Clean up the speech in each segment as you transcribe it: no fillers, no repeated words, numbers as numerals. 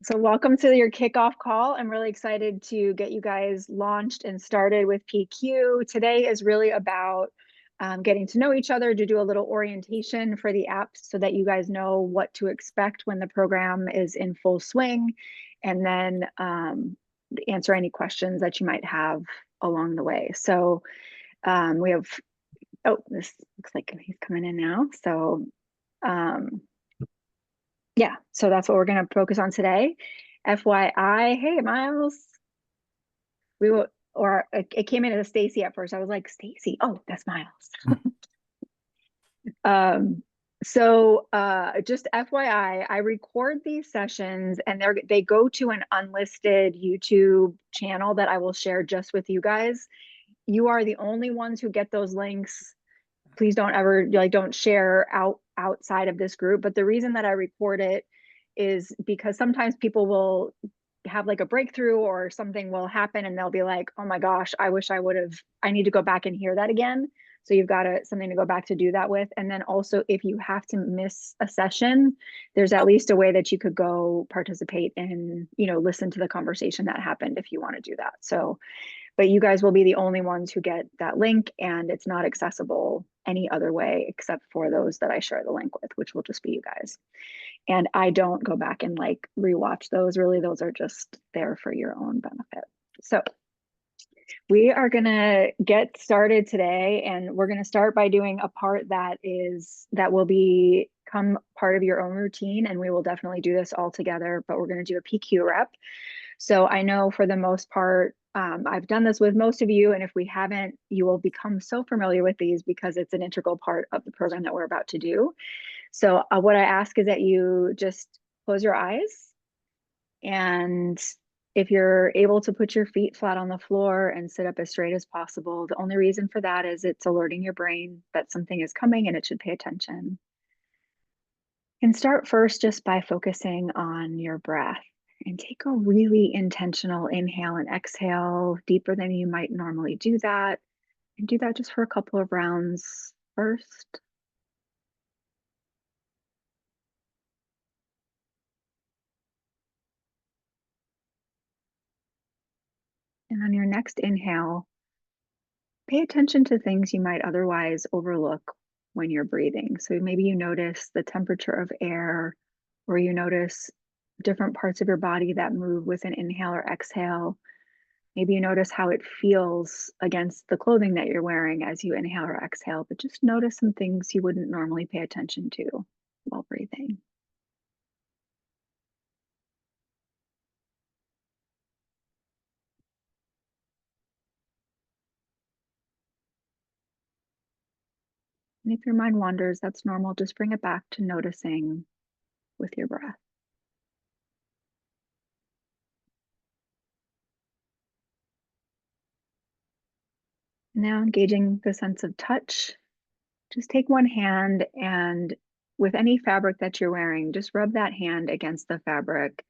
So welcome to your kickoff call. I'm really excited to get you guys launched and started with PQ. Today is really about getting to know each other, to do a little orientation for the app so that you guys know what to expect when the program is in full swing, and then answer any questions that you might have along the way. So we have, oh, this looks like he's coming in now. So yeah, so that's what we're going to focus on today. FYI, hey Miles, we will, or it came in as Stacy at first. I was like, Stacy, oh, that's Miles. um, just FYI, I record these sessions and they go to an unlisted YouTube channel that I will share just with you guys. You are the only ones who get those links. Please don't ever don't share outside of this group. But the reason that I record it is because sometimes people will have like a breakthrough or something will happen and they'll be like, oh my gosh, I wish I need to go back and hear that again. So you've got something to go back to do that with. And then also, if you have to miss a session, there's at least a way that you could go participate and, listen to the conversation that happened if you want to do that. So, but you guys will be the only ones who get that link, and it's not accessible any other way except for those that I share the link with, which will just be you guys. And I don't go back and like rewatch those. Really, those are just there for your own benefit. So we are going to get started today, and we're going to start by doing a part that will become part of your own routine, and we will definitely do this all together, but we're going to do a PQ rep. So I know for the most part, I've done this with most of you, and if we haven't, you will become so familiar with these because it's an integral part of the program that we're about to do. So what I ask is that you just close your eyes, and if you're able to put your feet flat on the floor and sit up as straight as possible. The only reason for that is it's alerting your brain that something is coming and it should pay attention. And start first just by focusing on your breath, and take a really intentional inhale and exhale, deeper than you might normally do that. And do that just for a couple of rounds first. And on your next inhale, pay attention to things you might otherwise overlook when you're breathing. So maybe you notice the temperature of air, or you notice different parts of your body that move with an inhale or exhale. Maybe you notice how it feels against the clothing that you're wearing as you inhale or exhale, but just notice some things you wouldn't normally pay attention to while breathing. And if your mind wanders, that's normal. Just bring it back to noticing with your breath. Now engaging the sense of touch. Just take one hand, and with any fabric that you're wearing, just rub that hand against the fabric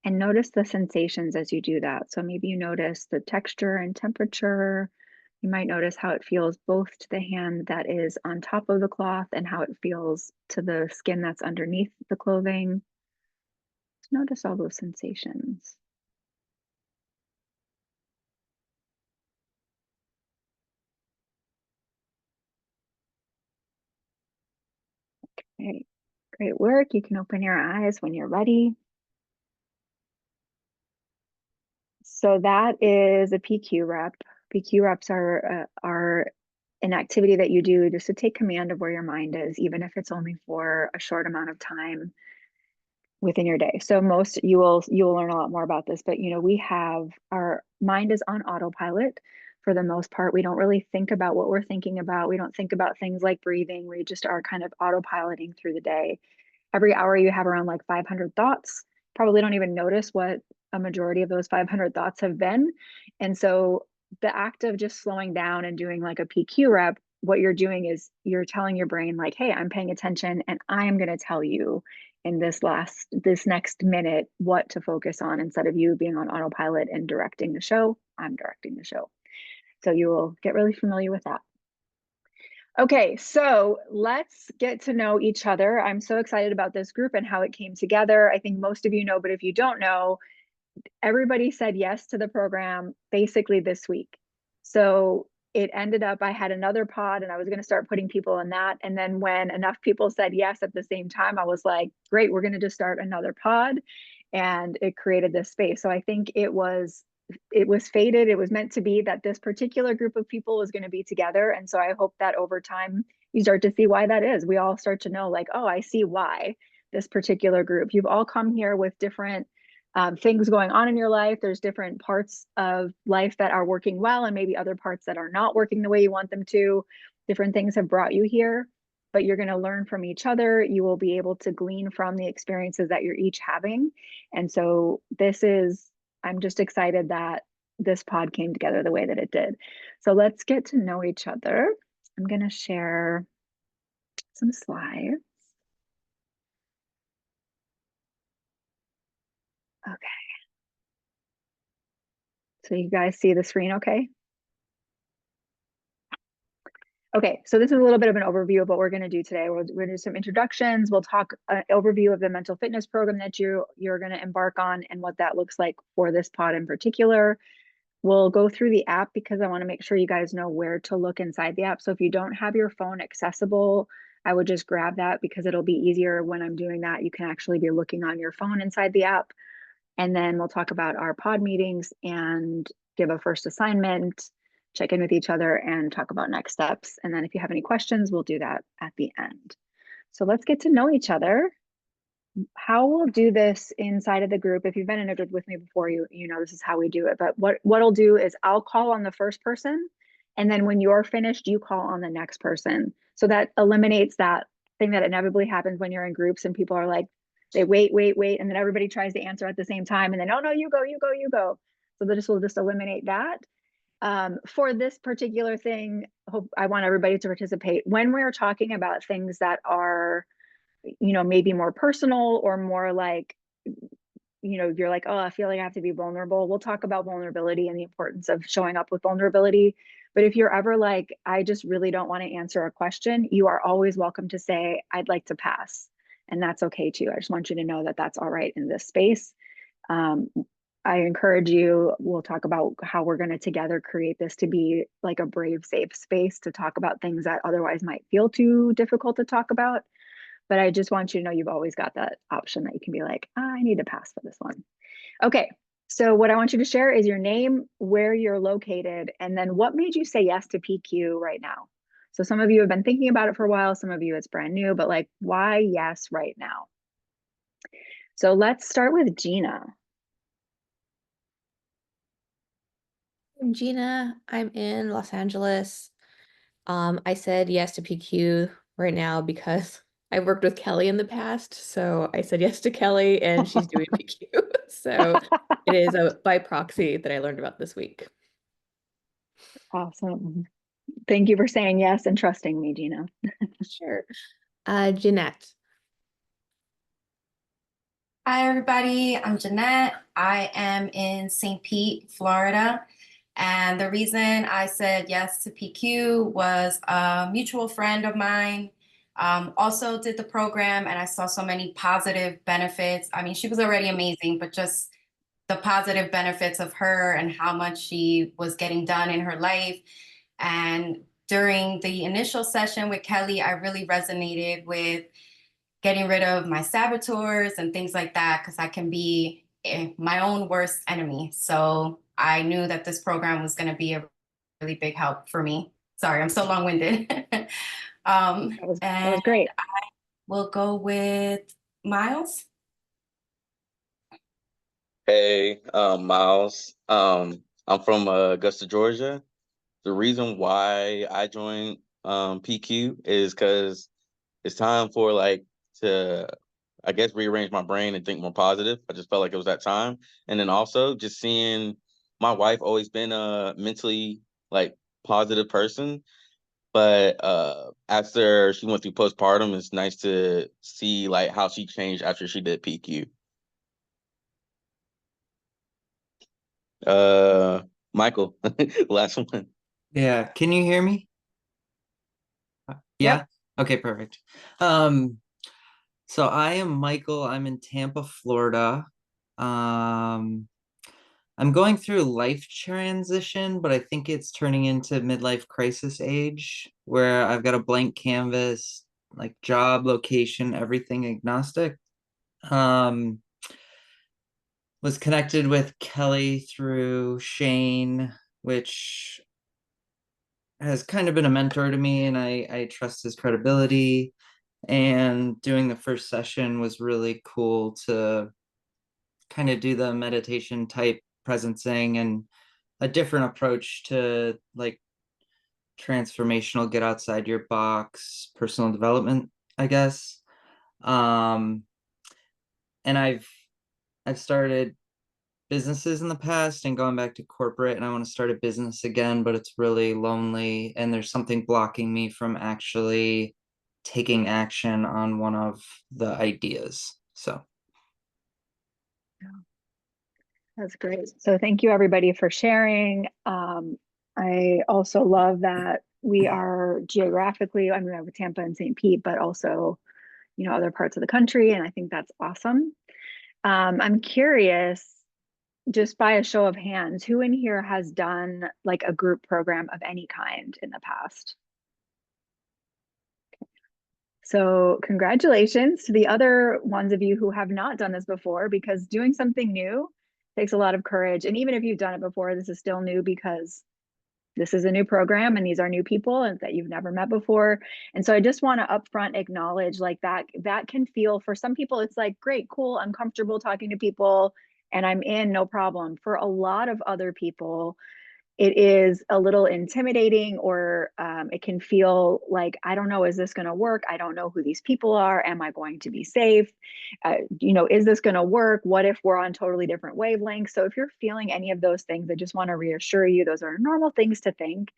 and notice the sensations as you do that. So maybe you notice the texture and temperature. You might notice how it feels both to the hand that is on top of the cloth and how it feels to the skin that's underneath the clothing. Just notice all those sensations. Okay, great work. You can open your eyes when you're ready. So that is a PQ rep. PQ reps are an activity that you do just to take command of where your mind is, even if it's only for a short amount of time within your day. So you will learn a lot more about this, but we have, our mind is on autopilot for the most part. We don't really think about what we're thinking about. We don't think about things like breathing. We just are kind of autopiloting through the day. Every hour you have around like 500 thoughts. Probably don't even notice what a majority of those 500 thoughts have been. And so the act of just slowing down and doing like a PQ rep, what you're doing is you're telling your brain like, hey, I'm paying attention, and I am going to tell you in this next minute what to focus on. Instead of you being on autopilot and directing the show, I'm directing the show. So you will get really familiar with that. Okay, so let's get to know each other. I'm so excited about this group and how it came together. I think most of you know, but if you don't know, everybody said yes to the program basically this week. So it ended up, I had another pod and I was going to start putting people in that. And then when enough people said yes at the same time, I was like, great, we're going to just start another pod. And it created this space. So I think it was fated. It was meant to be that this particular group of people was going to be together. And so I hope that over time you start to see why that is. We all start to know, like, oh, I see why this particular group. You've all come here with different things going on in your life. There's different parts of life that are working well, and maybe other parts that are not working the way you want them to. Different things have brought you here, but you're going to learn from each other. You will be able to glean from the experiences that you're each having. And so I'm just excited that this pod came together the way that it did. So let's get to know each other. I'm going to share some slides. Okay. So you guys see the screen okay? Okay, so this is a little bit of an overview of what we're going to do today. We're going to do some introductions. We'll talk an overview of the mental fitness program that you're going to embark on and what that looks like for this pod in particular. We'll go through the app because I want to make sure you guys know where to look inside the app. So if you don't have your phone accessible, I would just grab that because it'll be easier when I'm doing that. You can actually be looking on your phone inside the app. And then we'll talk about our pod meetings and give a first assignment, check in with each other, and talk about next steps. And then if you have any questions, we'll do that at the end. So let's get to know each other. How we'll do this inside of the group, if you've been in a group with me before, you know this is how we do it. But what I'll do is I'll call on the first person, and then when you're finished, you call on the next person. So that eliminates that thing that inevitably happens when you're in groups and people are like, they wait, and then everybody tries to answer at the same time, and then, oh no, you go. So this will just eliminate that. For this particular thing, I want everybody to participate. When we're talking about things that are, maybe more personal or more like, you're like, oh, I feel like I have to be vulnerable. We'll talk about vulnerability and the importance of showing up with vulnerability. But if you're ever like, I just really don't want to answer a question, you are always welcome to say, I'd like to pass. And that's okay too. I just want you to know that that's all right in this space. Um, I encourage you, we'll talk about how we're going to together create this to be like a brave, safe space to talk about things that otherwise might feel too difficult to talk about. But I just want you to know you've always got that option that you can be like, I need to pass for this one. Okay. So what I want you to share is your name, where you're located, and then what made you say yes to PQ right now? So some of you have been thinking about it for a while. Some of you it's brand new, but like, why yes right now? So let's start with Gina. I'm Gina. I'm in Los Angeles. I said yes to PQ right now because I worked with Kelly in the past. So I said yes to Kelly and she's doing PQ. So it is by proxy that I learned about this week. Awesome. Thank you for saying yes and trusting me, Gina. Sure. Jeanette. Hi, everybody. I'm Jeanette. I am in St. Pete, Florida. And the reason I said yes to PQ was a mutual friend of mine also did the program, and I saw so many positive benefits. I mean, she was already amazing, but just the positive benefits of her and how much she was getting done in her life. And during the initial session with Kelly, I really resonated with getting rid of my saboteurs and things like that, because I can be my own worst enemy. So I knew that this program was going to be a really big help for me. Sorry, I'm so long-winded. That was great. We'll go with Miles. Hey, Miles. I'm from Augusta, Georgia. The reason why I joined PQ is because it's time for like to, I guess, rearrange my brain and think more positive. I just felt like it was that time. And then also just seeing my wife always been a mentally like positive person, but after she went through postpartum, it's nice to see like how she changed after she did PQ. Michael, last one. Yeah, can you hear me? Yeah. Okay, perfect. So I am Michael. I'm in Tampa, Florida. Um, I'm going through life transition, but I think it's turning into midlife crisis age where I've got a blank canvas, like job, location, everything agnostic. Um, was connected with Kelly through Shane, which has kind of been a mentor to me, and I trust his credibility. And doing the first session was really cool to kind of do the meditation type presencing and a different approach to like transformational, get outside your box, personal development, I guess. Um, and I've started businesses in the past and going back to corporate, and I want to start a business again, but it's really lonely and there's something blocking me from actually taking action on one of the ideas. So That's great. So thank you everybody for sharing. I also love that we are geographically, I mean, we have Tampa and St. Pete, but also, you know, other parts of the country. And I think that's awesome. I'm curious, just by a show of hands, who in here has done like a group program of any kind in the past? So congratulations to the other ones of you who have not done this before, because doing something new takes a lot of courage. And even if you've done it before, this is still new because this is a new program and these are new people and that you've never met before. And so I just want to upfront acknowledge like that can feel, for some people, it's like, great, cool, I'm comfortable talking to people and I'm in, no problem. For a lot of other people, it is a little intimidating, or it can feel like, I don't know, is this going to work? I don't know who these people are. Am I going to be safe? You know, is this going to work? What if we're on totally different wavelengths? So if you're feeling any of those things, I just want to reassure you, those are normal things to think.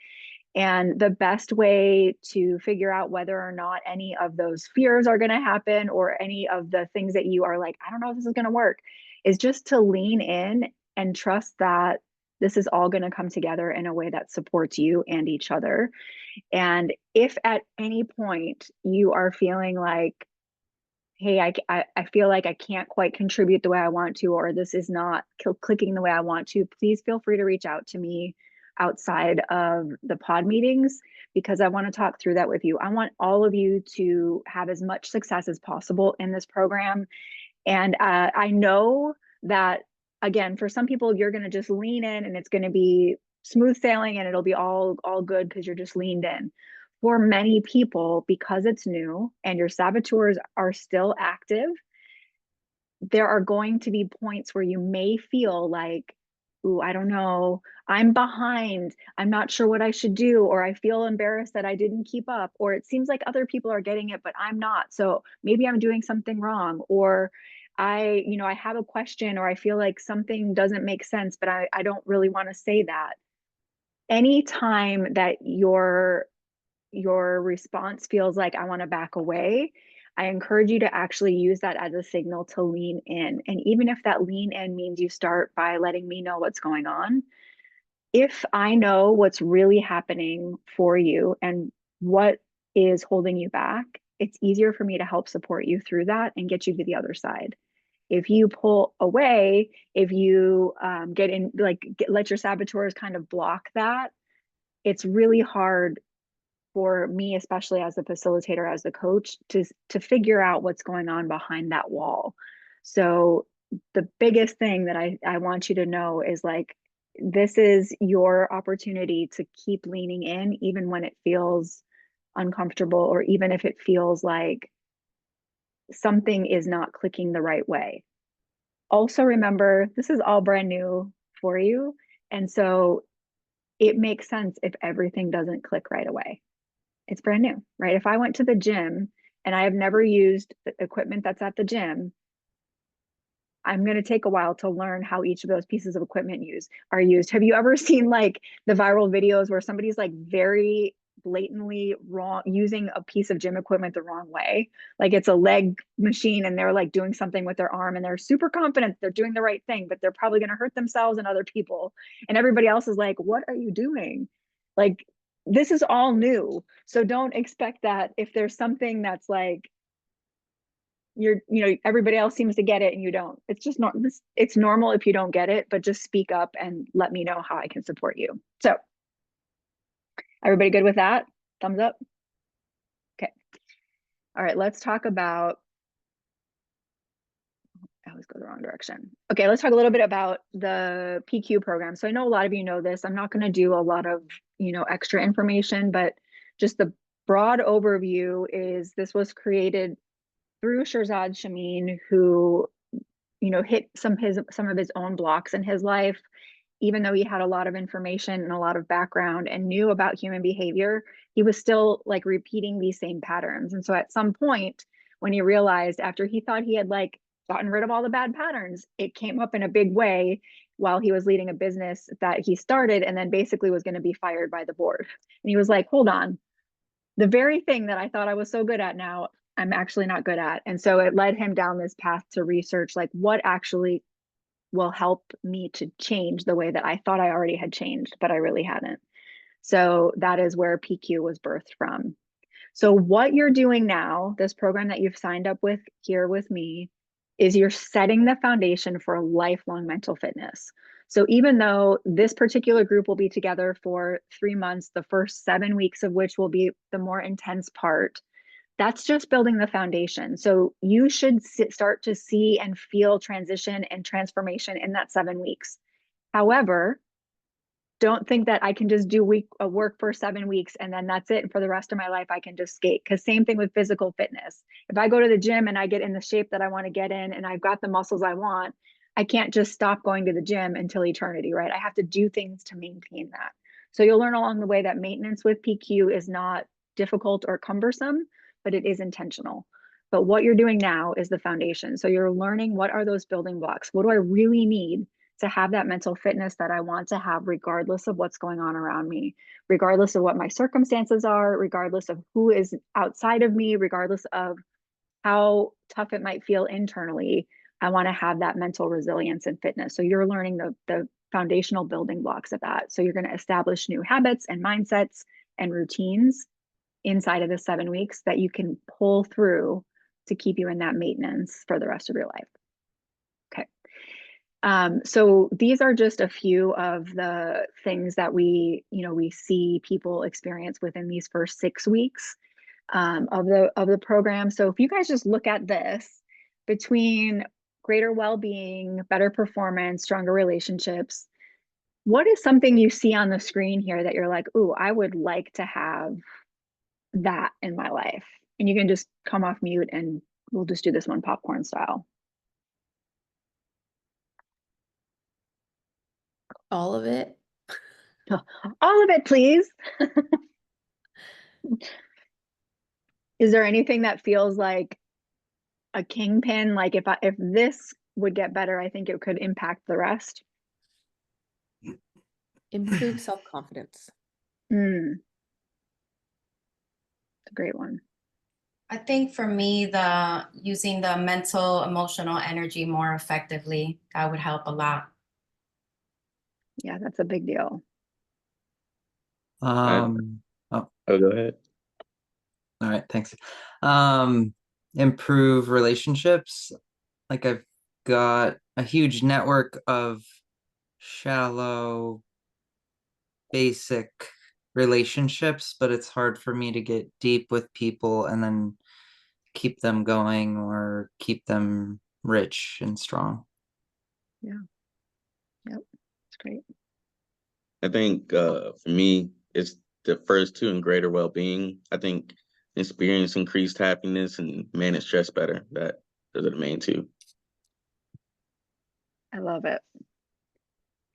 And the best way to figure out whether or not any of those fears are going to happen, or any of the things that you are like, I don't know if this is going to work, is just to lean in and trust that this is all going to come together in a way that supports you and each other. And if at any point you are feeling like, hey, I feel like I can't quite contribute the way I want to, or this is not clicking the way I want to, please feel free to reach out to me outside of the pod meetings, because I want to talk through that with you. I want all of you to have as much success as possible in this program. And I know that, again, for some people, you're going to just lean in and it's going to be smooth sailing and it'll be all good because you're just leaned in. For many people, because it's new and your saboteurs are still active, there are going to be points where you may feel like, ooh, I don't know, I'm behind, I'm not sure what I should do, or I feel embarrassed that I didn't keep up, or it seems like other people are getting it, but I'm not. So maybe I'm doing something wrong, or I have a question, or I feel like something doesn't make sense, but I don't really want to say that. Anytime that your response feels like I want to back away, I encourage you to actually use that as a signal to lean in. And even if that lean in means you start by letting me know what's going on, if I know what's really happening for you and what is holding you back, it's easier for me to help support you through that and get you to the other side. If you pull away, if you let your saboteurs kind of block that, it's really hard for me, especially as a facilitator, as the coach, to figure out what's going on behind that wall. So the biggest thing that I want you to know is like, this is your opportunity to keep leaning in, even when it feels uncomfortable, or even if it feels like something is not clicking the right way. Also remember, this is all brand new for you. And so it makes sense if everything doesn't click right away. It's brand new, right? If I went to the gym and I have never used the equipment that's at the gym, I'm going to take a while to learn how each of those pieces of equipment are used. Have you ever seen like the viral videos where somebody's like very blatantly wrong, using a piece of gym equipment the wrong way? Like it's a leg machine and they're like doing something with their arm and they're super confident they're doing the right thing, but they're probably going to hurt themselves and other people. And everybody else is like, what are you doing? Like, this is all new. So don't expect that if there's something that's like, everybody else seems to get it and you don't. It's just not this. It's normal if you don't get it, but just speak up and let me know how I can support you. So everybody good with that? Thumbs up. Okay. All right, let's talk about, I always go the wrong direction. Okay, let's talk a little bit about the PQ program. So I know a lot of you know this. I'm not going to do a lot of, extra information, but just the broad overview is this was created through Shirzad Chamine, who, hit some of his own blocks in his life. Even though he had a lot of information and a lot of background and knew about human behavior, he was still like repeating these same patterns. And so at some point, when he realized, after he thought he had like gotten rid of all the bad patterns, it came up in a big way while he was leading a business that he started and then basically was going to be fired by the board. And he was like, hold on, the very thing that I thought I was so good at now, I'm actually not good at. And so it led him down this path to research like what actually will help me to change the way that I thought I already had changed, but I really hadn't. So that is where PQ was birthed from. So what you're doing now, this program that you've signed up with here with me, is you're setting the foundation for lifelong mental fitness. So even though this particular group will be together for 3 months, the first 7 weeks of which will be the more intense part, that's just building the foundation. So you should start to see and feel transition and transformation in that 7 weeks. However, don't think that I can just do work for 7 weeks and then that's it. And for the rest of my life, I can just skate. Because same thing with physical fitness. If I go to the gym and I get in the shape that I want to get in and I've got the muscles I want, I can't just stop going to the gym until eternity, right? I have to do things to maintain that. So you'll learn along the way that maintenance with PQ is not difficult or cumbersome, but it is intentional. But what you're doing now is the foundation. So you're learning, what are those building blocks? What do I really need to have that mental fitness that I want to have, regardless of what's going on around me, regardless of what my circumstances are, regardless of who is outside of me, regardless of how tough it might feel internally. I want to have that mental resilience and fitness. So you're learning the foundational building blocks of that. So you're going to establish new habits and mindsets and routines inside of the 7 weeks that you can pull through to keep you in that maintenance for the rest of your life. Okay. So these are just a few of the things that we see people experience within these first 6 weeks of the program. So if you guys just look at this, between greater well-being, better performance, stronger relationships, what is something you see on the screen here that you're like, ooh, I would like to have that in my life? And you can just come off mute and we'll just do this one popcorn style. All of it. All of it, please. Is there anything that feels like a kingpin? Like if this would get better, I think it could impact the rest. Improve self-confidence. It's a great one. I think for me, using the mental, emotional energy more effectively, that would help a lot. Yeah, that's a big deal. Oh, go ahead. All right, thanks. Improve relationships. Like I've got a huge network of shallow, basic relationships, but it's hard for me to get deep with people and then keep them going or keep them rich and strong. Yeah. Yep. It's great. I think for me, it's the first two in greater well-being. I think experience increased happiness and manage stress better. Those are the main two. I love it.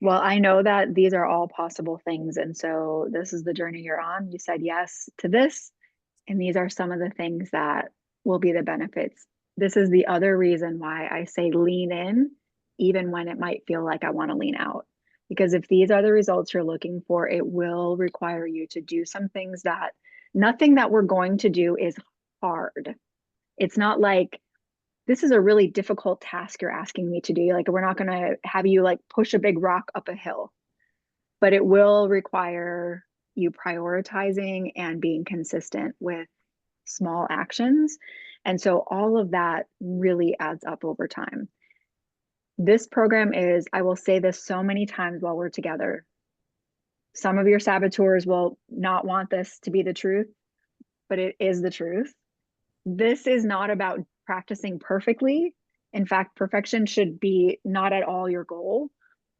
Well, I know that these are all possible things. And so this is the journey you're on. You said yes to this. And these are some of the things that will be the benefits. This is the other reason why I say lean in, even when it might feel like I want to lean out. Because if these are the results you're looking for, it will require you to do some things that nothing that we're going to do is hard. It's not like, this is a really difficult task you're asking me to do. Like, we're not going to have you like push a big rock up a hill, but it will require you prioritizing and being consistent with small actions. And so all of that really adds up over time. This program is, I will say this so many times while we're together. Some of your saboteurs will not want this to be the truth, but it is the truth. This is not about practicing perfectly. In fact, perfection should be not at all your goal.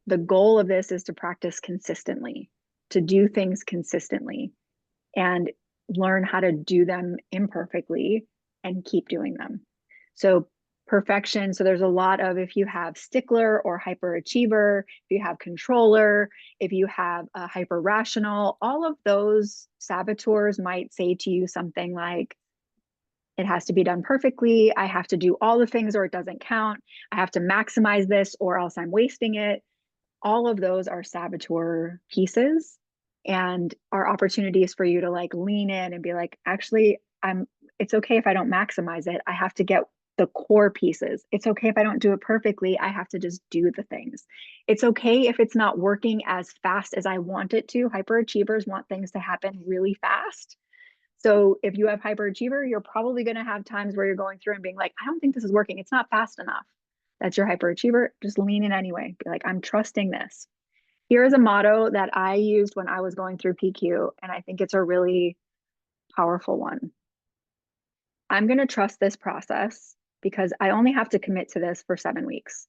The goal of this is to practice consistently, to do things consistently and learn how to do them imperfectly and keep doing them. So perfection, so there's a lot of, if you have stickler or hyperachiever, if you have controller, if you have a hyper rational, all of those saboteurs might say to you something like, it has to be done perfectly. I have to do all the things or it doesn't count. I have to maximize this or else I'm wasting it. All of those are saboteur pieces and are opportunities for you to like lean in and be like, actually, it's okay if I don't maximize it. I have to get the core pieces. It's okay if I don't do it perfectly. I have to just do the things. It's okay if it's not working as fast as I want it to. Hyperachievers want things to happen really fast. So if you have hyperachiever, you're probably going to have times where you're going through and being like, I don't think this is working. It's not fast enough. That's your hyperachiever. Just lean in anyway. Be like, I'm trusting this. Here is a motto that I used when I was going through PQ, and I think it's a really powerful one. I'm going to trust this process because I only have to commit to this for 7 weeks.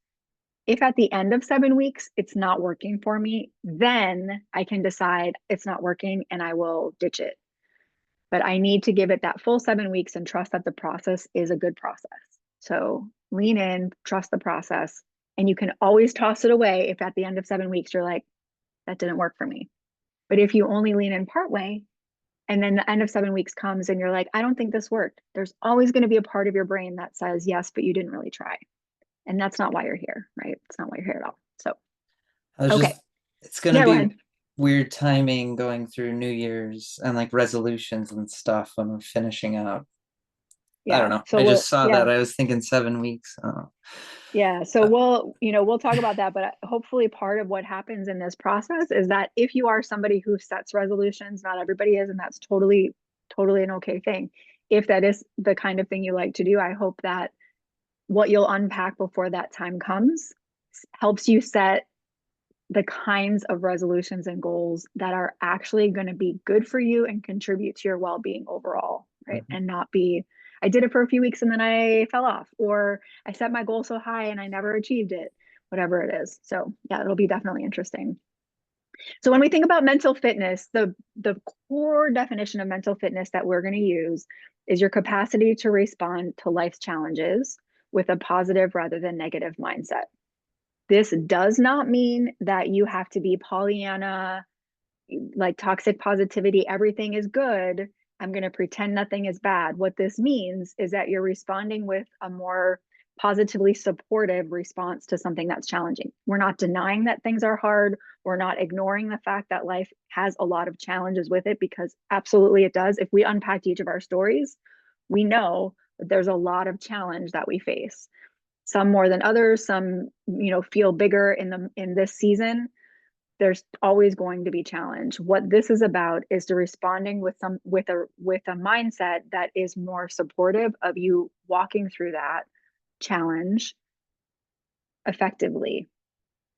If at the end of 7 weeks, it's not working for me, then I can decide it's not working and I will ditch it. But I need to give it that full 7 weeks and trust that the process is a good process. So lean in, trust the process, and you can always toss it away if at the end of 7 weeks you're like, that didn't work for me. But if you only lean in part way, and then the end of 7 weeks comes and you're like, I don't think this worked, there's always going to be a part of your brain that says, yes, but you didn't really try. And that's not why you're here, right? It's not why you're here at all. So, okay. It's going to Yeah, go be ahead. weird timing going through New Year's and like resolutions and stuff when we're finishing up. I don't know. So I just saw yeah. that. I was thinking 7 weeks. Yeah, so we'll talk about that, but hopefully part of what happens in this process is that if you are somebody who sets resolutions, not everybody is, and that's totally an okay thing. If that is the kind of thing you like to do, I hope that what you'll unpack before that time comes helps you set the kinds of resolutions and goals that are actually going to be good for you and contribute to your well-being overall, right? Mhm. And not be, I did it for a few weeks and then I fell off, or I set my goal so high and I never achieved it, whatever it is. So yeah, it'll be definitely interesting. So when we think about mental fitness, the core definition of mental fitness that we're going to use is your capacity to respond to life's challenges with a positive rather than negative mindset. This does not mean that you have to be Pollyanna, like toxic positivity, everything is good. I'm going to pretend nothing is bad. What this means is that you're responding with a more positively supportive response to something that's challenging. We're not denying that things are hard. We're not ignoring the fact that life has a lot of challenges with it, because absolutely it does. If we unpacked each of our stories, we know that there's a lot of challenge that we face. Some more than others, some feel bigger in this season. There's always going to be challenge. What this is about is to responding with a mindset that is more supportive of you walking through that challenge effectively.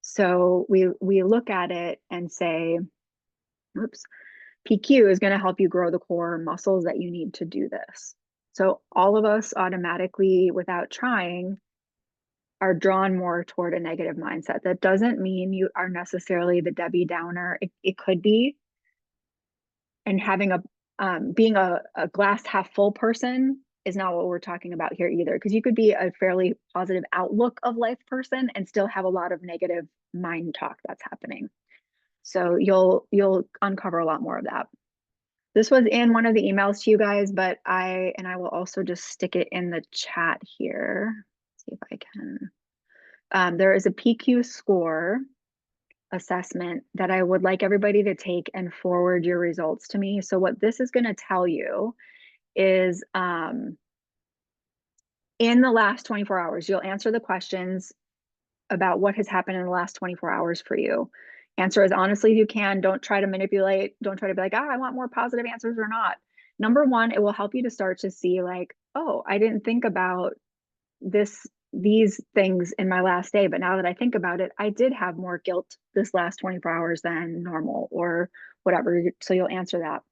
So we look at it and say, oops, PQ is going to help you grow the core muscles that you need to do this. So all of us automatically, without trying, are drawn more toward a negative mindset. That doesn't mean you are necessarily the Debbie Downer. It could be. And having being a glass half full person is not what we're talking about here either, because you could be a fairly positive outlook of life person and still have a lot of negative mind talk that's happening. So you'll uncover a lot more of that. This was in one of the emails to you guys, but I will also just stick it in the chat here. See if I can. There is a PQ score assessment that I would like everybody to take and forward your results to me. So what this is going to tell you is in the last 24 hours, you'll answer the questions about what has happened in the last 24 hours for you. Answer as honestly as you can. Don't try to manipulate. Don't try to be like, I want more positive answers or not. Number one, it will help you to start to see like, oh, I didn't think about these things in my last day, but now that I think about it, I did have more guilt this last 24 hours than normal or whatever. So you'll answer that.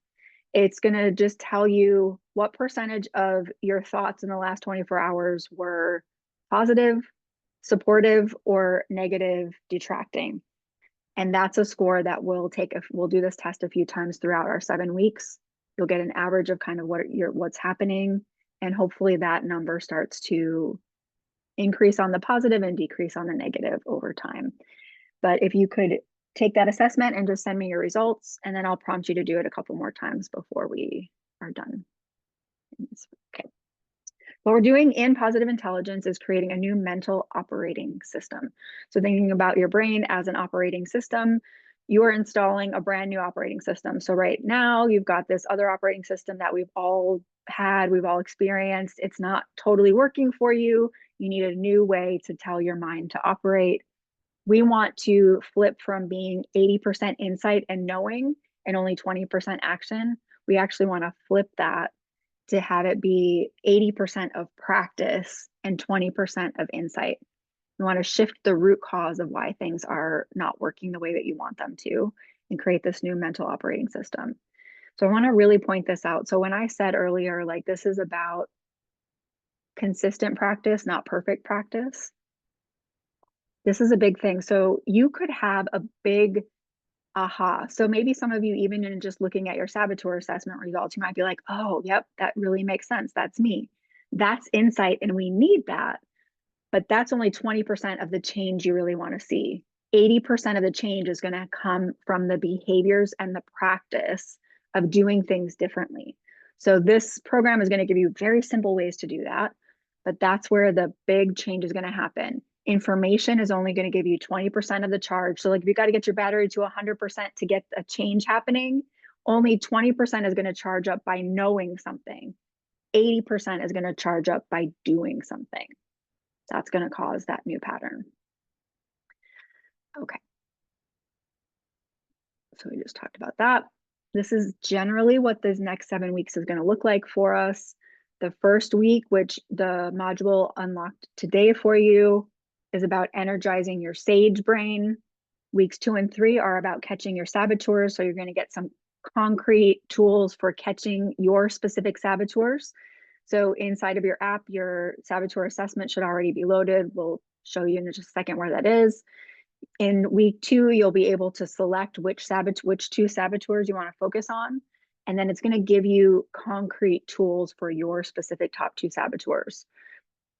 It's going to just tell you what percentage of your thoughts in the last 24 hours were positive, supportive, or negative, detracting. And that's a score that we'll do this test a few times throughout our 7 weeks. You'll get an average of kind of what's happening. And hopefully that number starts to increase on the positive and decrease on the negative over time. But if you could take that assessment and just send me your results, and then I'll prompt you to do it a couple more times before we are done. Okay. What we're doing in Positive Intelligence is creating a new mental operating system. So thinking about your brain as an operating system, you are installing a brand new operating system. So right now you've got this other operating system that we've all had, we've all experienced. It's not totally working for you. You need a new way to tell your mind to operate. We want to flip from being 80% insight and knowing and only 20% action. We actually want to flip that to have it be 80% of practice and 20% of insight. You want to shift the root cause of why things are not working the way that you want them to and create this new mental operating system. So I want to really point this out. So when I said earlier, like this is about consistent practice, not perfect practice, this is a big thing. So you could have a big aha. So maybe some of you, even in just looking at your saboteur assessment results, you might be like, oh, yep, that really makes sense. That's me. That's insight. And we need that. But that's only 20% of the change you really want to see. 80% of the change is going to come from the behaviors and the practice of doing things differently. So this program is going to give you very simple ways to do that. But that's where the big change is going to happen. Information is only going to give you 20% of the charge. So like if you got to get your battery to 100% to get a change happening, only 20% is going to charge up by knowing something. 80% is going to charge up by doing something. That's going to cause that new pattern. Okay. So we just talked about that. This is generally what this next 7 weeks is going to look like for us. The first week, which the module unlocked today for you, is about energizing your sage brain. Weeks 2 and 3 are about catching your saboteurs. So you're going to get some concrete tools for catching your specific saboteurs. So inside of your app, your saboteur assessment should already be loaded. We'll show you in just a second where that is. In week 2, you'll be able to select which 2 saboteurs you want to focus on. And then it's going to give you concrete tools for your specific top 2 saboteurs.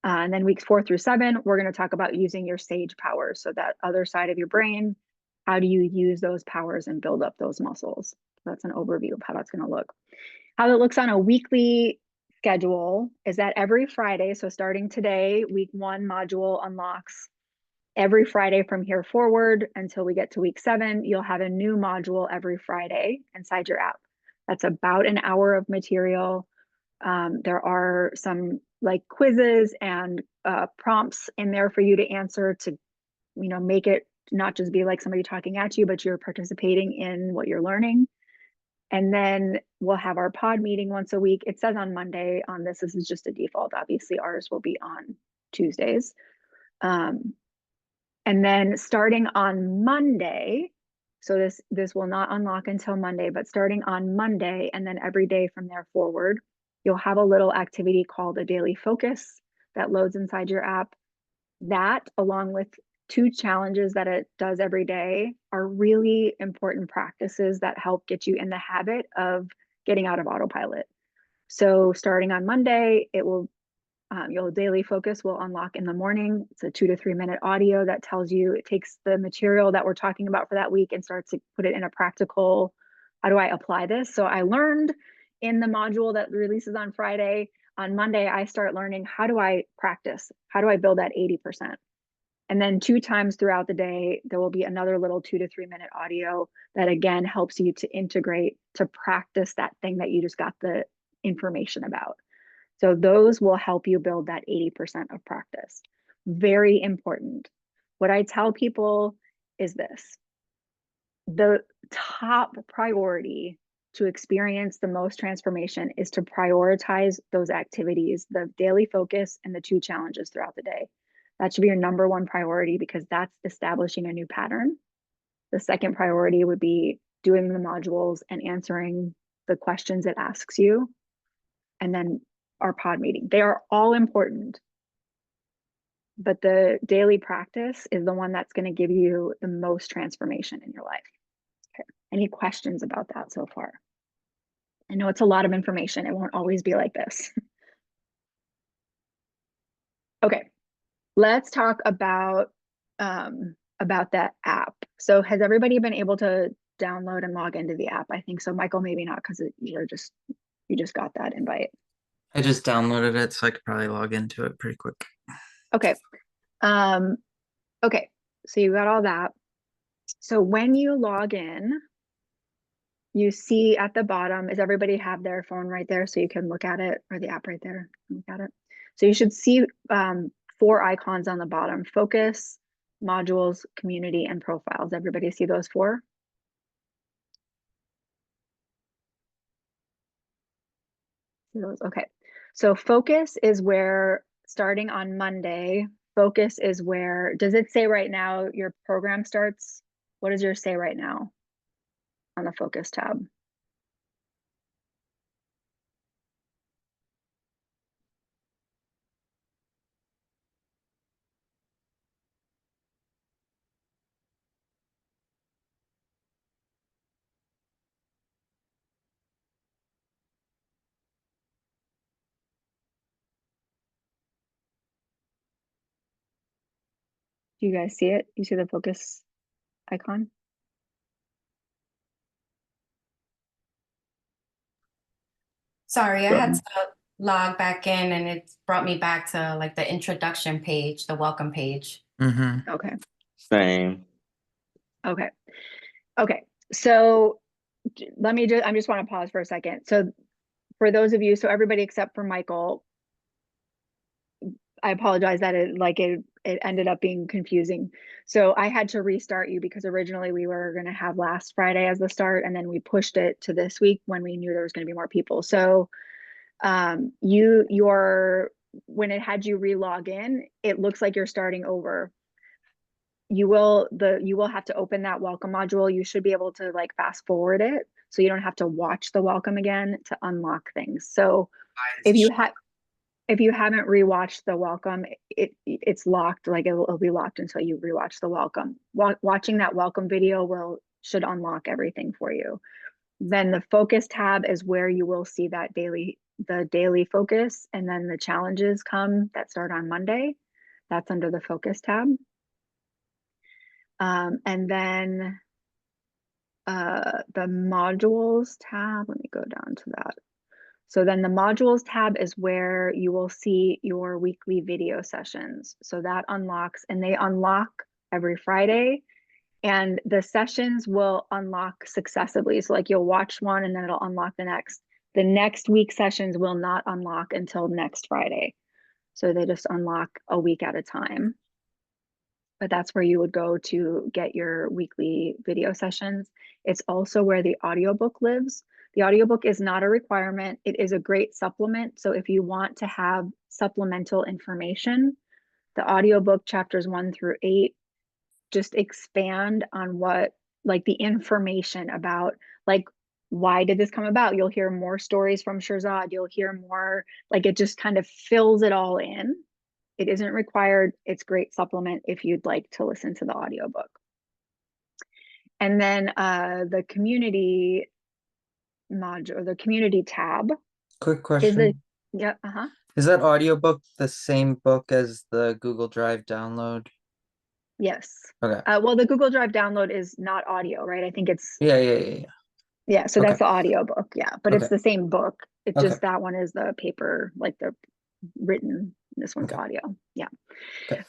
And then weeks 4 through 7, we're going to talk about using your sage powers. So that other side of your brain, how do you use those powers and build up those muscles? That's an overview of how that's going to look. How it looks on a weekly schedule is that every Friday, so starting today, week 1 module unlocks. Every Friday from here forward until we get to week 7, you'll have a new module every Friday inside your app. That's about an hour of material. There are some like quizzes and prompts in there for you to answer to, make it not just be like somebody talking at you, but you're participating in what you're learning. And then we'll have our pod meeting once a week. It says on Monday on this is just a default. Obviously, ours will be on Tuesdays. And then starting on Monday, so this will not unlock until Monday, but starting on Monday and then every day from there forward, you'll have a little activity called a daily focus that loads inside your app. That, along with 2 challenges that it does every day, are really important practices that help get you in the habit of getting out of autopilot. So starting on Monday, it will your daily focus will unlock in the morning. It's a 2 to 3 minute audio that tells you, it takes the material that we're talking about for that week and starts to put it in a practical, how do I apply this? So I learned in the module that releases on Friday. On Monday, I start learning, how do I practice? How do I build that 80%? And then 2 times throughout the day, there will be another little 2 to 3 minute audio that again helps you to integrate, to practice that thing that you just got the information about. So those will help you build that 80% of practice. Very important. What I tell people is this. the top priority to experience the most transformation is to prioritize those activities, the daily focus and the 2 challenges throughout the day. That should be your number 1 priority because that's establishing a new pattern. The second priority would be doing the modules and answering the questions it asks you. And then our pod meeting. They are all important. But the daily practice is the one that's going to give you the most transformation in your life. Okay. Any questions about that so far? I know it's a lot of information. It won't always be like this. Okay, let's talk about that app. So has everybody been able to download and log into the app? I think so. Michael, maybe not because you just got that invite. I just downloaded it, so I could probably log into it pretty quick. Okay. Okay, so you got all that. So when you log in, you see at the bottom, does everybody have their phone right there so you can look at it, or the app right there? Look at it. So you should see 4 icons on the bottom: focus, modules, community, and profiles. Everybody see those 4? See those? Okay. So focus is where, starting on Monday, focus is where, does it say right now your program starts? What does yours say right now on the focus tab? Do you guys see it? You see the focus icon? Sorry, I had to log back in and it brought me back to like the introduction page, the welcome page. Mm-hmm. Okay. Same. Okay. Okay. So let me I just want to pause for a second. So for those of you, so everybody except for Michael, I apologize that it ended up being confusing. So I had to restart you because originally we were going to have last Friday as the start, and then we pushed it to this week when we knew there was going to be more people. So when it had you relog in, it looks like you're starting over. You will have to open that welcome module. You should be able to like fast forward it so you don't have to watch the welcome again to unlock things. So if you haven't rewatched the welcome, it's locked. Like it'll be locked until you rewatch the welcome. Watching that welcome video should unlock everything for you. Then the focus tab is where you will see that the daily focus, and then the challenges come that start on Monday. That's under the focus tab. And then the modules tab, let me go down to that. So then the modules tab is where you will see your weekly video sessions. So that unlocks, and they unlock every Friday, and the sessions will unlock successively. So like you'll watch one and then it'll unlock the next. The next week sessions will not unlock until next Friday. So they just unlock a week at a time. But that's where you would go to get your weekly video sessions. It's also where the audiobook lives. The audiobook is not a requirement. It is a great supplement. So if you want to have supplemental information, the audiobook chapters 1 through 8 just expand on the information about, like, why did this come about? You'll hear more stories from Shirzad. You'll hear more, like, it just kind of fills it all in. It isn't required. It's great supplement if you'd like to listen to the audiobook. And then the community module, the community tab. Quick question. Is that audiobook the same book as the Google Drive download? Yes. Okay. Well, the Google Drive download is not audio, right? I think it's Yeah. So that's the audiobook, yeah. But it's the same book. It's just Okay. that one is the paper, like the written. This one's audio. Yeah. Okay.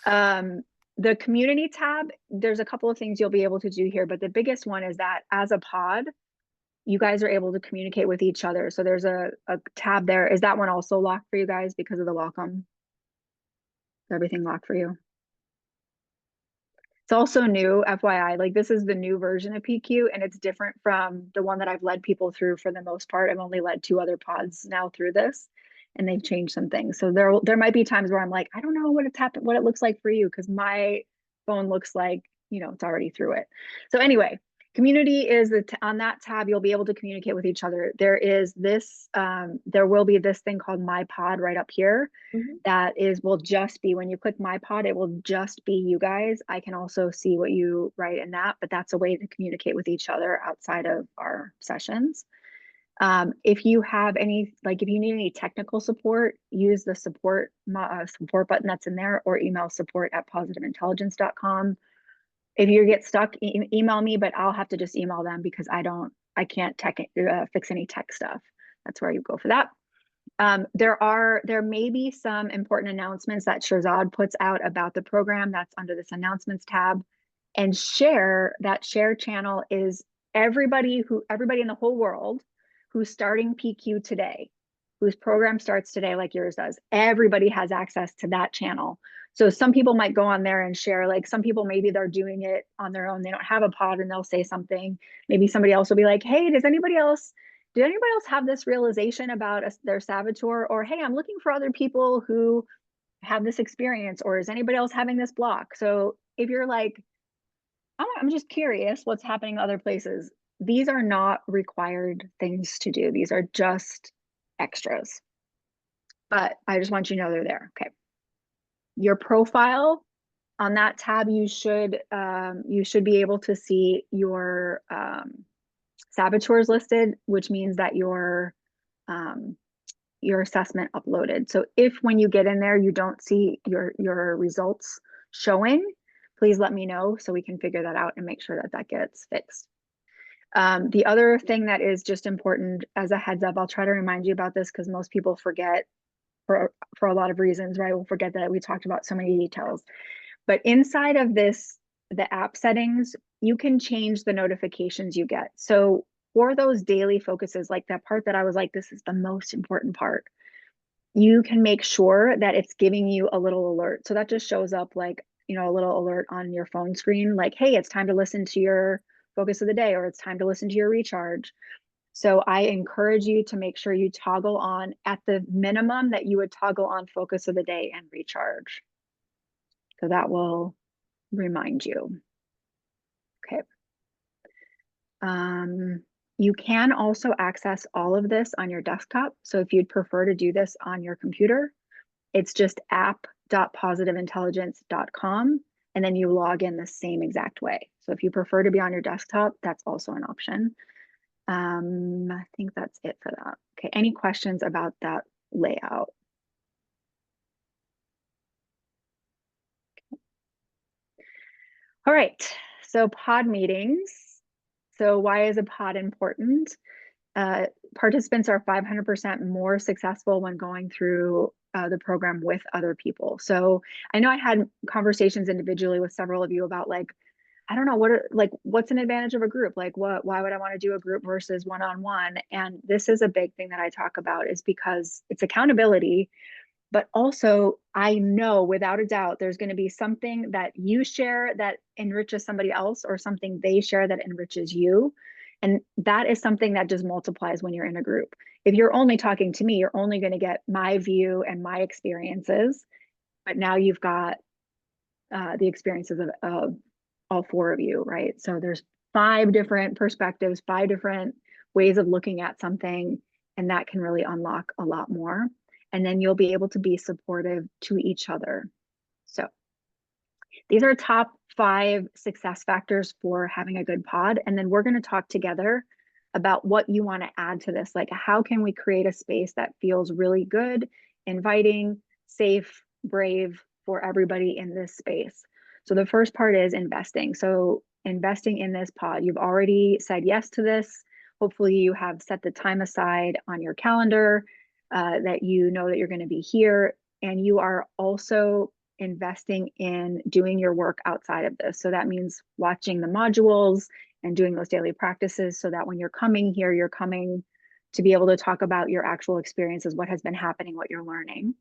The community tab, there's a couple of things you'll be able to do here, but the biggest one is that as a pod, you guys are able to communicate with each other. So there's a tab there. Is that one also locked for you guys because of the welcome? Is everything locked for you? It's also new, FYI, like this is the new version of PQ and it's different from the one that I've led people through for the most part. I've only led 2 other pods now through this and they've changed some things. So there might be times where I'm like, I don't know what it's happened, what it looks like for you, because my phone looks like, you know, it's already through it. So anyway, community is on that tab, you'll be able to communicate with each other. There is this, there will be this thing called My Pod right up here. That will just be, when you click My Pod, it will just be you guys. I can also see what you write in that, but that's a way to communicate with each other outside of our sessions. If you have any, like if you need any technical support, use the support button that's in there, or email support@positiveintelligence.com. If you get stuck, email me, but I'll have to just email them because I can't fix any tech stuff. That's where you go for that. There may be some important announcements that Shirzad puts out about the program. That's under this announcements tab. And that share channel is everybody in the whole world who's starting PQ today, whose program starts today like yours does. Everybody has access to that channel. So some people might go on there and share, like some people, maybe they're doing it on their own. They don't have a pod and they'll say something. Maybe somebody else will be like, hey, did anybody else have this realization about their saboteur? Or, hey, I'm looking for other people who have this experience, or is anybody else having this block? So if you're like, I'm just curious what's happening other places, these are not required things to do. These are just extras. But I just want you to know they're there. Okay. Your profile, on that tab, you should be able to see your saboteurs listed, which means that your assessment uploaded. So if when you get in there you don't see your results showing, please let me know so we can figure that out and make sure that that gets fixed. The other thing that is just important as a heads up, I'll try to remind you about this because most people forget for a lot of reasons, right? We'll forget that we talked about so many details. But inside of this, the app settings, you can change the notifications you get. So for those daily focuses, like that part that I was like, this is the most important part, you can make sure that it's giving you a little alert. So that just shows up like, you know, a little alert on your phone screen, like, hey, it's time to listen to your focus of the day, or it's time to listen to your recharge. So I encourage you to make sure you toggle on, at the minimum that you would toggle on focus of the day and recharge. So that will remind you. Okay. You can also access all of this on your desktop. So if you'd prefer to do this on your computer, it's just app.positiveintelligence.com, and then you log in the same exact way. So if you prefer to be on your desktop, that's also an option. I think that's it for that. Okay, any questions about that layout? All right, so pod meetings. So why is a pod important? Participants are 500% more successful when going through the program with other people. So I know I had conversations individually with several of you about like, I don't know, what's an advantage of a group? Like why would I want to do a group versus one-on-one? And this is a big thing that I talk about, is because it's accountability, but also I know without a doubt there's going to be something that you share that enriches somebody else, or something they share that enriches you. And that is something that just multiplies when you're in a group. If you're only talking to me, you're only going to get my view and my experiences. But now you've got the experiences of all 4 of you, right? So there's 5 different perspectives, 5 different ways of looking at something, and that can really unlock a lot more. And then you'll be able to be supportive to each other. So these are top 5 success factors for having a good pod. And then we're going to talk together about what you want to add to this. Like, how can we create a space that feels really good, inviting, safe, brave for everybody in this space? So the first part is investing. So investing in this pod. You've already said yes to this. Hopefully you have set the time aside on your calendar, that you know that you're going to be here, and you are also investing in doing your work outside of this. So that means watching the modules and doing those daily practices, so that when you're coming here, you're coming to be able to talk about your actual experiences, what has been happening, what you're learning,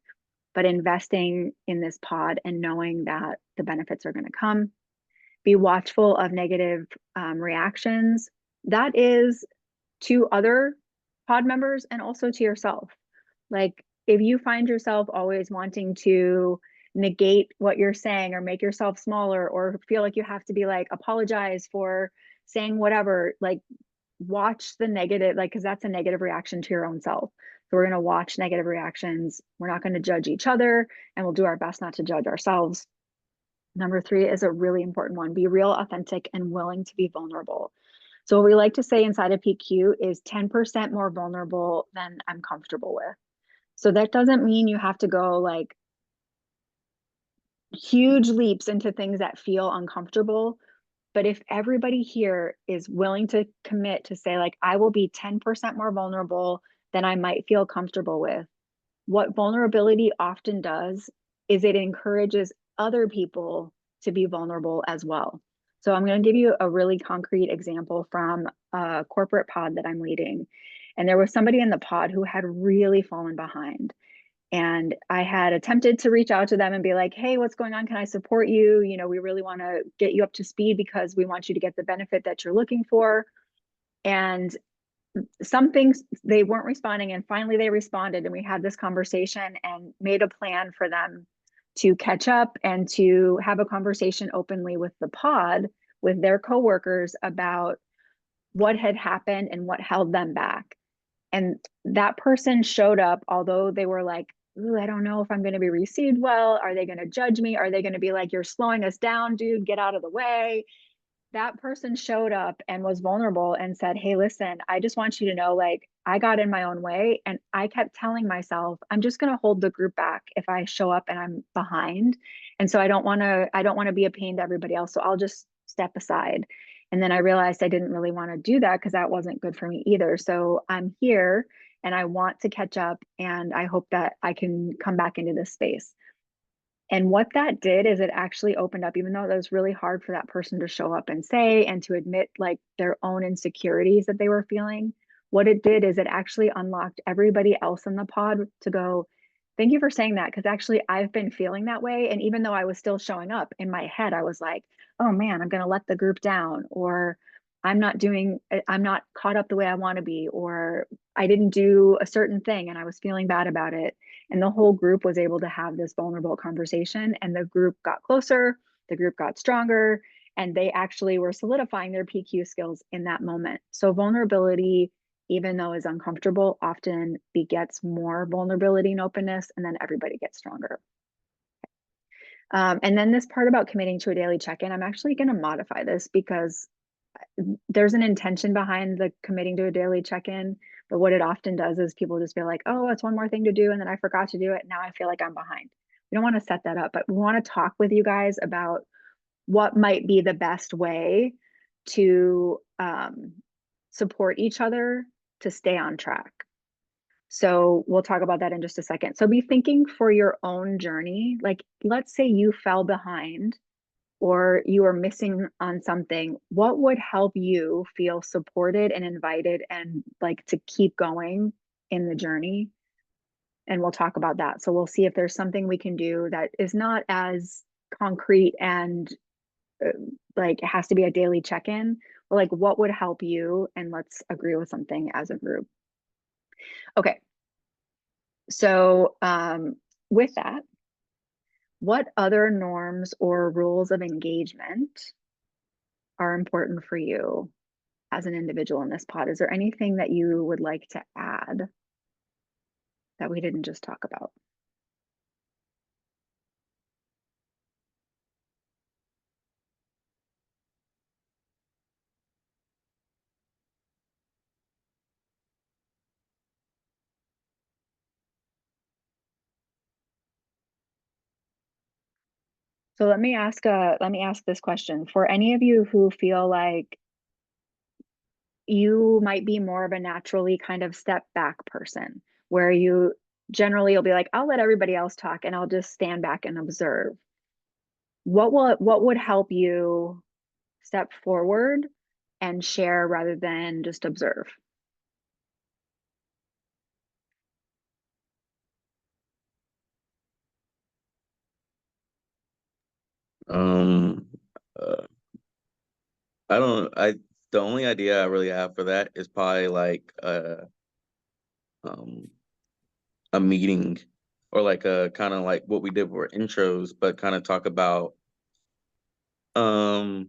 but investing in this pod and knowing that the benefits are going to come. be watchful of negative reactions. That is to other pod members and also to yourself. Like if you find yourself always wanting to negate what you're saying or make yourself smaller or feel like you have to be like apologize for saying whatever, like watch the negative, like, because that's a negative reaction to your own self. So we're going to watch negative reactions. We're not going to judge each other, and we'll do our best not to judge ourselves. Number 3 is a really important one. Be real, authentic, and willing to be vulnerable. So what we like to say inside of PQ is 10% more vulnerable than I'm comfortable with. So that doesn't mean you have to go like huge leaps into things that feel uncomfortable. But if everybody here is willing to commit to say, like, I will be 10% more vulnerable than I might feel comfortable with, what vulnerability often does is it encourages other people to be vulnerable as well. So I'm going to give you a really concrete example from a corporate pod that I'm leading. And there was somebody in the pod who had really fallen behind. And I had attempted to reach out to them and be like, hey, what's going on? Can I support you? You know, we really want to get you up to speed because we want you to get the benefit that you're looking for. And some things they weren't responding, and finally they responded, and we had this conversation and made a plan for them to catch up and to have a conversation openly with the pod, with their coworkers, about what had happened and what held them back. And that person showed up, although they were like, ooh, I don't know if I'm going to be received well. Are they going to judge me? Are they going to be like, you're slowing us down, dude, get out of the way? That person showed up and was vulnerable and said, hey, listen, I just want you to know, like, I got in my own way. And I kept telling myself, I'm just going to hold the group back if I show up and I'm behind. And so I don't want to be a pain to everybody else. So I'll just step aside. And then I realized I didn't really want to do that because that wasn't good for me either. So I'm here and I want to catch up, and I hope that I can come back into this space. And what that did is it actually opened up, even though it was really hard for that person to show up and say and to admit like their own insecurities that they were feeling. What it did is it actually unlocked everybody else in the pod to go, thank you for saying that, because actually I've been feeling that way. And even though I was still showing up in my head, I was like, oh man, I'm going to let the group down, or I'm not caught up the way I want to be, or I didn't do a certain thing and I was feeling bad about it. And the whole group was able to have this vulnerable conversation, and the group got closer, the group got stronger, and they actually were solidifying their PQ skills in that moment. So vulnerability, even though is uncomfortable, often begets more vulnerability and openness, and then everybody gets stronger. And then this part about committing to a daily check-in, I'm actually going to modify this because there's an intention behind the committing to a daily check-in, but what it often does is people just feel like, oh, it's one more thing to do, and then I forgot to do it. Now I feel like I'm behind. We don't want to set that up, but we want to talk with you guys about what might be the best way to support each other to stay on track. So we'll talk about that in just a second. So be thinking for your own journey. Like, let's say you fell behind or you are missing on something. What would help you feel supported and invited and like to keep going in the journey? And we'll talk about that. So we'll see if there's something we can do that is not as concrete and like it has to be a daily check-in, but like what would help you, and let's agree with something as a group. Okay. So with that, what other norms or rules of engagement are important for you as an individual in this pod? Is there anything that you would like to add that we didn't just talk about? So let me ask this question. For any of you who feel like you might be more of a naturally kind of step back person, where you generally you'll be like, I'll let everybody else talk and I'll just stand back and observe. What would help you step forward and share rather than just observe? Um, uh, The only idea I really have for that is probably like a meeting or like a kind of like what we did for intros, but kind of talk about um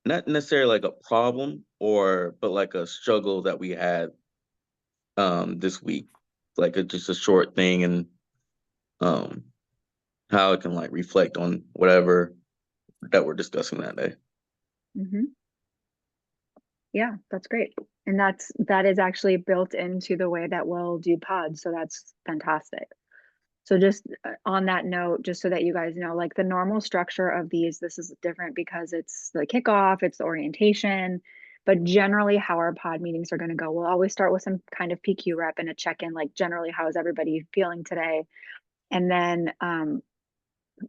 not necessarily like a problem but like a struggle that we had this week. Like just a short thing and um how it can like reflect on whatever that we're discussing that day. Mhm. Yeah, that's great. And that is actually built into the way that we'll do pods. So that's fantastic. So just on that note, just so that you guys know, like the normal structure of these, this is different because it's the kickoff, it's the orientation, but generally how our pod meetings are going to go, we'll always start with some kind of PQ rep and a check-in, like generally, how is everybody feeling today? And then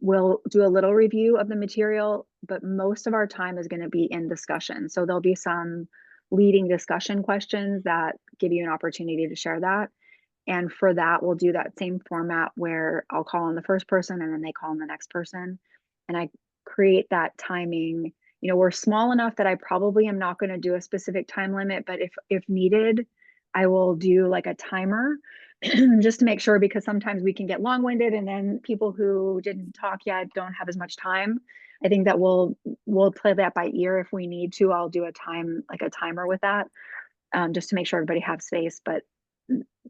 we'll do a little review of the material, but most of our time is going to be in discussion. So there'll be some leading discussion questions that give you an opportunity to share that. And for that, we'll do that same format where I'll call on the first person and then they call on the next person. And I create that timing. You know, we're small enough that I probably am not going to do a specific time limit, but if needed, I will do like a timer just to make sure, because sometimes we can get long-winded and then people who didn't talk yet don't have as much time. I think that we'll play that by ear. If we need to, I'll do a timer with that, just to make sure everybody has space. But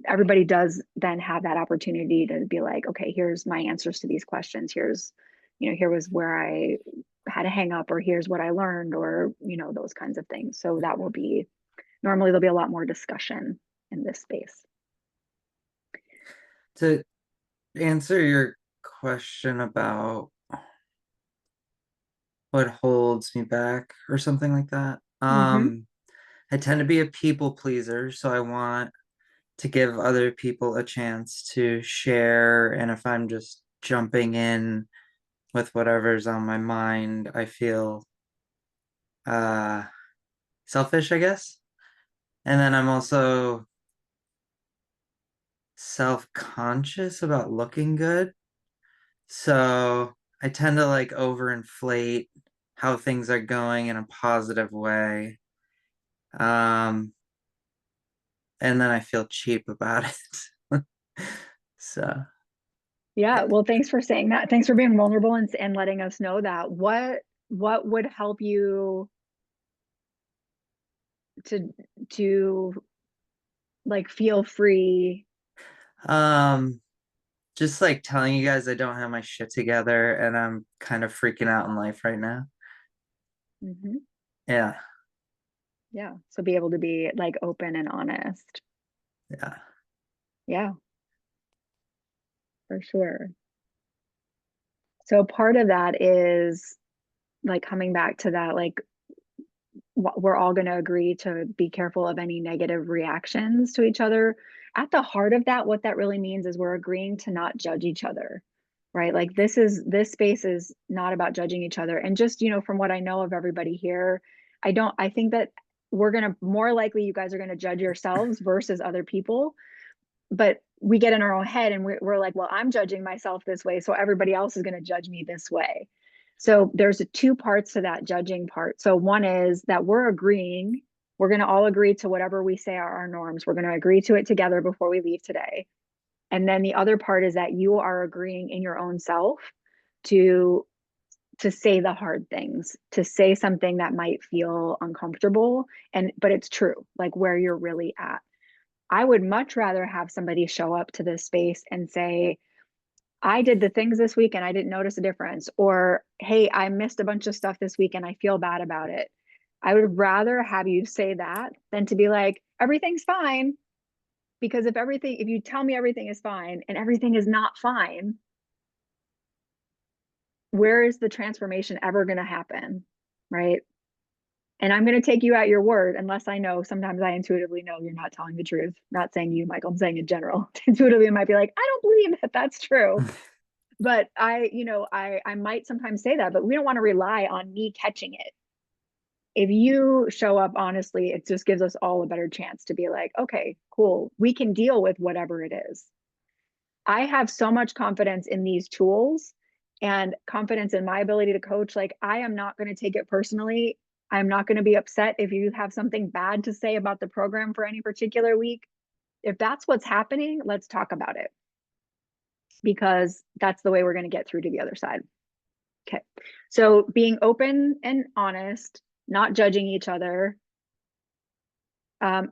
everybody does then have that opportunity to be like, okay, here's my answers to these questions. Here's, here was where I had a hang up, or here's what I learned, or, those kinds of things. So that will be, normally there'll be a lot more discussion in this space. To answer your question about what holds me back or something like that, I tend to be a people pleaser, so I want to give other people a chance to share. And if I'm just jumping in with whatever's on my mind, I feel selfish, I guess. And then I'm also self-conscious about looking good. So I tend to like overinflate how things are going in a positive way. And then I feel cheap about it. So Yeah, well, thanks for saying that. Thanks for being vulnerable and letting us know that. What would help you to like feel free? just like telling you guys I don't have my shit together and I'm kind of freaking out in life right now. Yeah. Yeah. So be able to be like open and honest. Yeah. Yeah. For sure. So part of that is like coming back to that, like we're all going to agree to be careful of any negative reactions to each other. At the heart of that, what that really means is we're agreeing to not judge each other, right? Like this space is not about judging each other. And just, from what I know of everybody here, I think that we're going to, more likely you guys are going to judge yourselves versus other people. But we get in our own head and we're like, well, I'm judging myself this way, so everybody else is going to judge me this way. So there's two parts to that judging part. So one is that we're agreeing, we're going to all agree to whatever we say are our norms. We're going to agree to it together before we leave today. And then the other part is that you are agreeing in your own self to say the hard things, to say something that might feel uncomfortable, but it's true, like where you're really at. I would much rather have somebody show up to this space and say, I did the things this week and I didn't notice a difference, or, hey, I missed a bunch of stuff this week and I feel bad about it. I would rather have you say that than to be like, everything's fine. Because if you tell me everything is fine and everything is not fine, where is the transformation ever going to happen? Right. And I'm going to take you at your word unless I know, sometimes I intuitively know you're not telling the truth. Not saying you, Michael, I'm saying in general. Intuitively, I might be like, I don't believe that that's true. But I might sometimes say that, but we don't want to rely on me catching it. If you show up honestly, it just gives us all a better chance to be like, okay, cool. We can deal with whatever it is. I have so much confidence in these tools and confidence in my ability to coach. Like, I am not going to take it personally. I'm not going to be upset if you have something bad to say about the program for any particular week. If that's what's happening, let's talk about it, because that's the way we're going to get through to the other side. Okay. So being open and honest, not judging each other.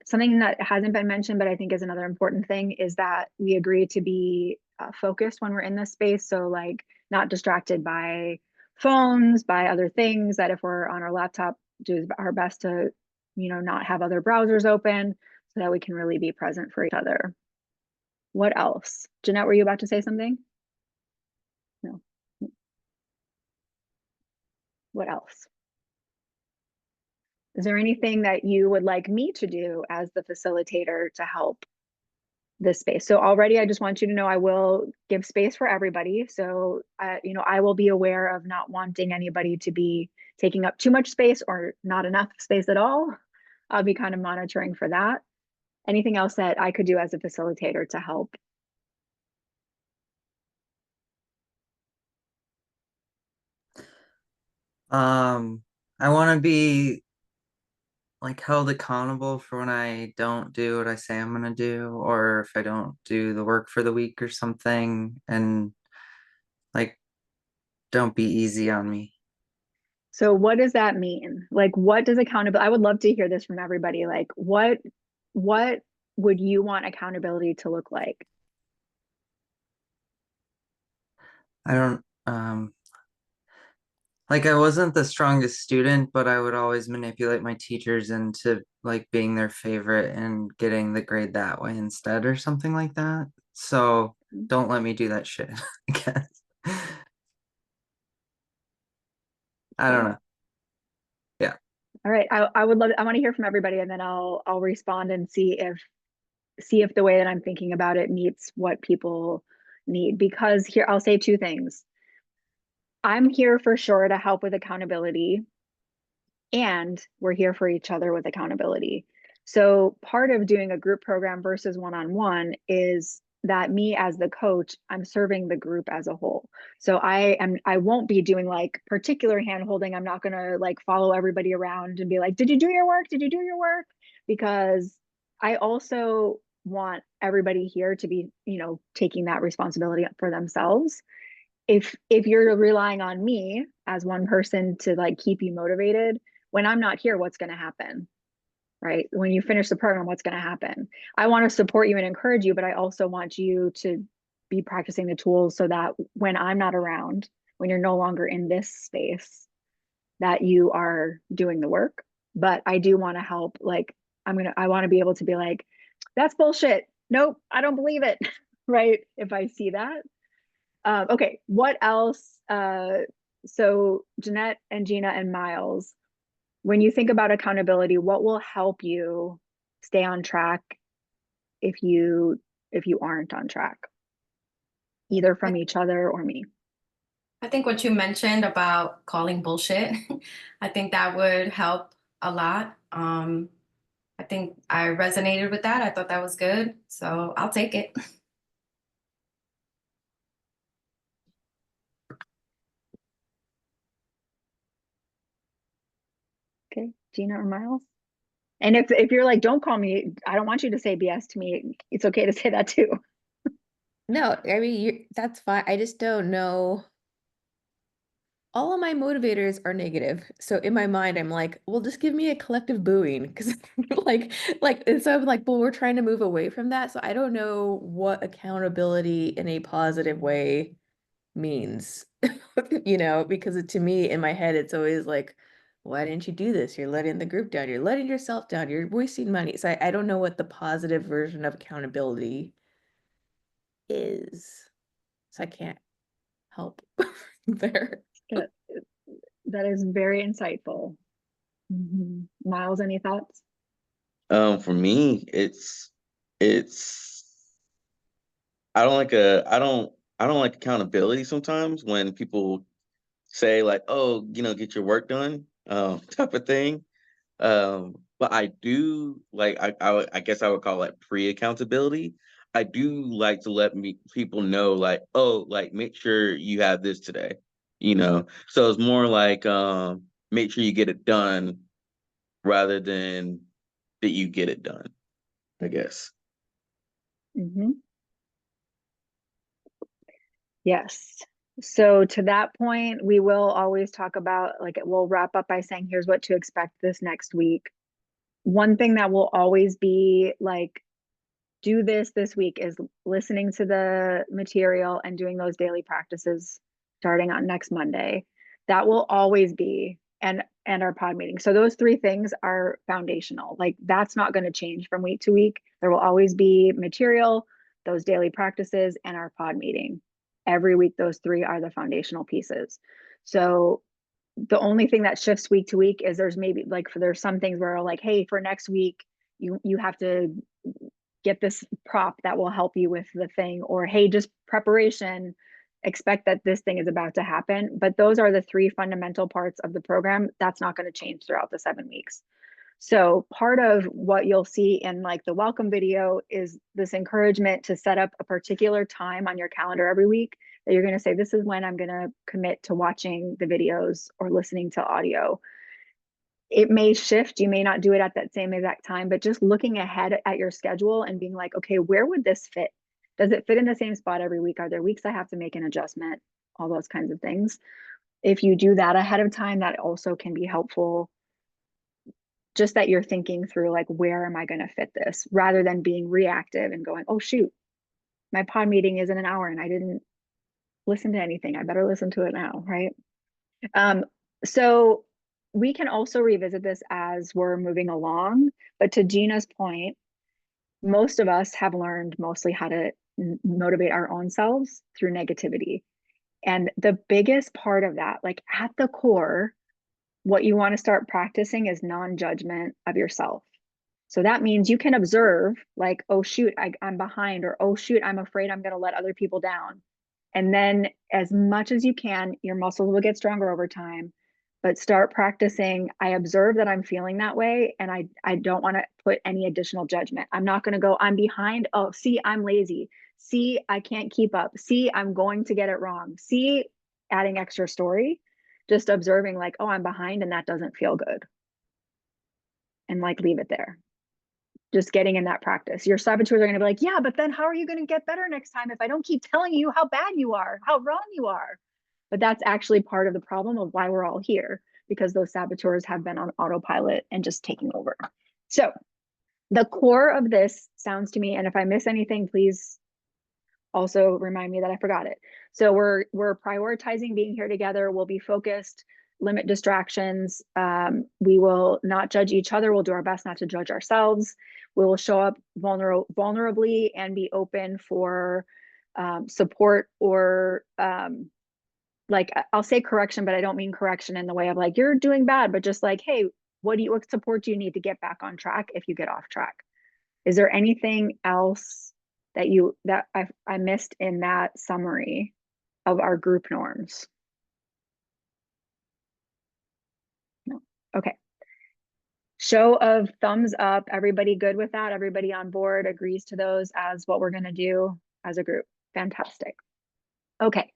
Something that hasn't been mentioned, but I think is another important thing, is that we agree to be focused when we're in this space. So like not distracted by phones, by other things, that if we're on our laptop, do our best to, not have other browsers open so that we can really be present for each other. What else? Jeanette, were you about to say something? No. What else? Is there anything that you would like me to do as the facilitator to help this space? So already, I just want you to know I will give space for everybody. So, I will be aware of not wanting anybody to be taking up too much space or not enough space at all. I'll be kind of monitoring for that. Anything else that I could do as a facilitator to help? I want to be like held accountable for when I don't do what I say I'm gonna do, or if I don't do the work for the week or something, and like don't be easy on me. So what does that mean? Like, what does accountability, I would love to hear this from everybody. Like, what would you want accountability to look like? I don't like I wasn't the strongest student, but I would always manipulate my teachers into like being their favorite and getting the grade that way instead or something like that. So don't let me do that shit, I guess. I don't know. Yeah. All right. I would love, I want to hear from everybody, and then I'll respond and see if the way that I'm thinking about it meets what people need. Because here, I'll say two things. I'm here for sure to help with accountability, and we're here for each other with accountability. So part of doing a group program versus one-on-one is that me as the coach, I'm serving the group as a whole. So I won't be doing like particular hand holding. I'm not going to like follow everybody around and be like, did you do your work? Did you do your work? Because I also want everybody here to be, taking that responsibility for themselves. If you're relying on me as one person to like keep you motivated, when I'm not here, what's going to happen? Right? When you finish the program, what's going to happen? I want to support you and encourage you, but I also want you to be practicing the tools so that when I'm not around, when you're no longer in this space, that you are doing the work. But I do want to help. Like, I want to be able to be like, that's bullshit. Nope, I don't believe it. Right? If I see that. Okay, what else? So Jeanette and Gina and Miles, when you think about accountability, what will help you stay on track if you aren't on track, either from each other or me? I think what you mentioned about calling bullshit, I think that would help a lot. I think I resonated with that. I thought that was good. So I'll take it. Okay, Gina or Miles? And if you're like, don't call me, I don't want you to say BS to me, it's okay to say that too. No, I mean, that's fine. I just don't know. All of my motivators are negative. So in my mind, I'm like, well, just give me a collective booing. Because and so I'm like, well, we're trying to move away from that. So I don't know what accountability in a positive way means, because to me, in my head, it's always like, why didn't you do this? You're letting the group down. You're letting yourself down. You're wasting money. So I don't know what the positive version of accountability is. So I can't help there. That is very insightful. Miles, any thoughts? For me, it's I don't like accountability sometimes when people say like, oh, get your work done, type of thing. But I do like I guess I would call it pre-accountability. I do like to let people know, like, oh, like make sure you have this today, you know. So it's more like make sure you get it done rather than that you get it done, I guess. Mm-hmm. Yes. So to that point, we will always talk about, like, we'll wrap up by saying, here's what to expect this next week. One thing that will always be like, do this week is listening to the material and doing those daily practices starting on next Monday. That will always be, and our pod meeting. So those three things are foundational. Like, that's not going to change from week to week. There will always be material, those daily practices, and our pod meeting. Every week, those three are the foundational pieces. So the only thing that shifts week to week is there's maybe like, there's some things where like, hey, for next week, you have to get this prop that will help you with the thing, or hey, just preparation, expect that this thing is about to happen. But those are the three fundamental parts of the program. That's not going to change throughout the 7 weeks. So part of what you'll see in like the welcome video is this encouragement to set up a particular time on your calendar every week that you're going to say, this is when I'm going to commit to watching the videos or listening to audio. It may shift. You may not do it at that same exact time, but just looking ahead at your schedule and being like, okay, where would this fit? Does it fit in the same spot every week? Are there weeks I have to make an adjustment? All those kinds of things. If you do that ahead of time, that also can be helpful. Just that you're thinking through, like, where am I going to fit this, rather than being reactive and going, oh, shoot, my pod meeting is in an hour and I didn't listen to anything. I better listen to it now, right? So we can also revisit this as we're moving along. But to Gina's point, most of us have learned mostly how to motivate our own selves through negativity. And the biggest part of that, like at the core, what you want to start practicing is non-judgment of yourself. So that means you can observe, like, oh, shoot, I'm behind, or oh, shoot, I'm afraid I'm going to let other people down. And then as much as you can, your muscles will get stronger over time. But start practicing. I observe that I'm feeling that way, and I don't want to put any additional judgment. I'm not going to go, I'm behind. Oh, see, I'm lazy. See, I can't keep up. See, I'm going to get it wrong. See, adding extra story, just observing like, oh, I'm behind and that doesn't feel good. And like, leave it there. Just getting in that practice. Your saboteurs are going to be like, yeah, but then how are you going to get better next time if I don't keep telling you how bad you are, how wrong you are? But that's actually part of the problem of why we're all here, because those saboteurs have been on autopilot and just taking over. So the core of this sounds to me, and if I miss anything, please also remind me that I forgot it. So we're prioritizing being here together. We'll be focused, limit distractions. We will not judge each other. We'll do our best not to judge ourselves. We will show up vulnerably and be open for support, or like, I'll say correction, but I don't mean correction in the way of like, you're doing bad, but just like, hey, what support do you need to get back on track if you get off track? Is there anything else that I missed in that summary of our group norms? No. Okay. Show of thumbs up. Everybody good with that? Everybody on board agrees to those as what we're going to do as a group. Fantastic. Okay.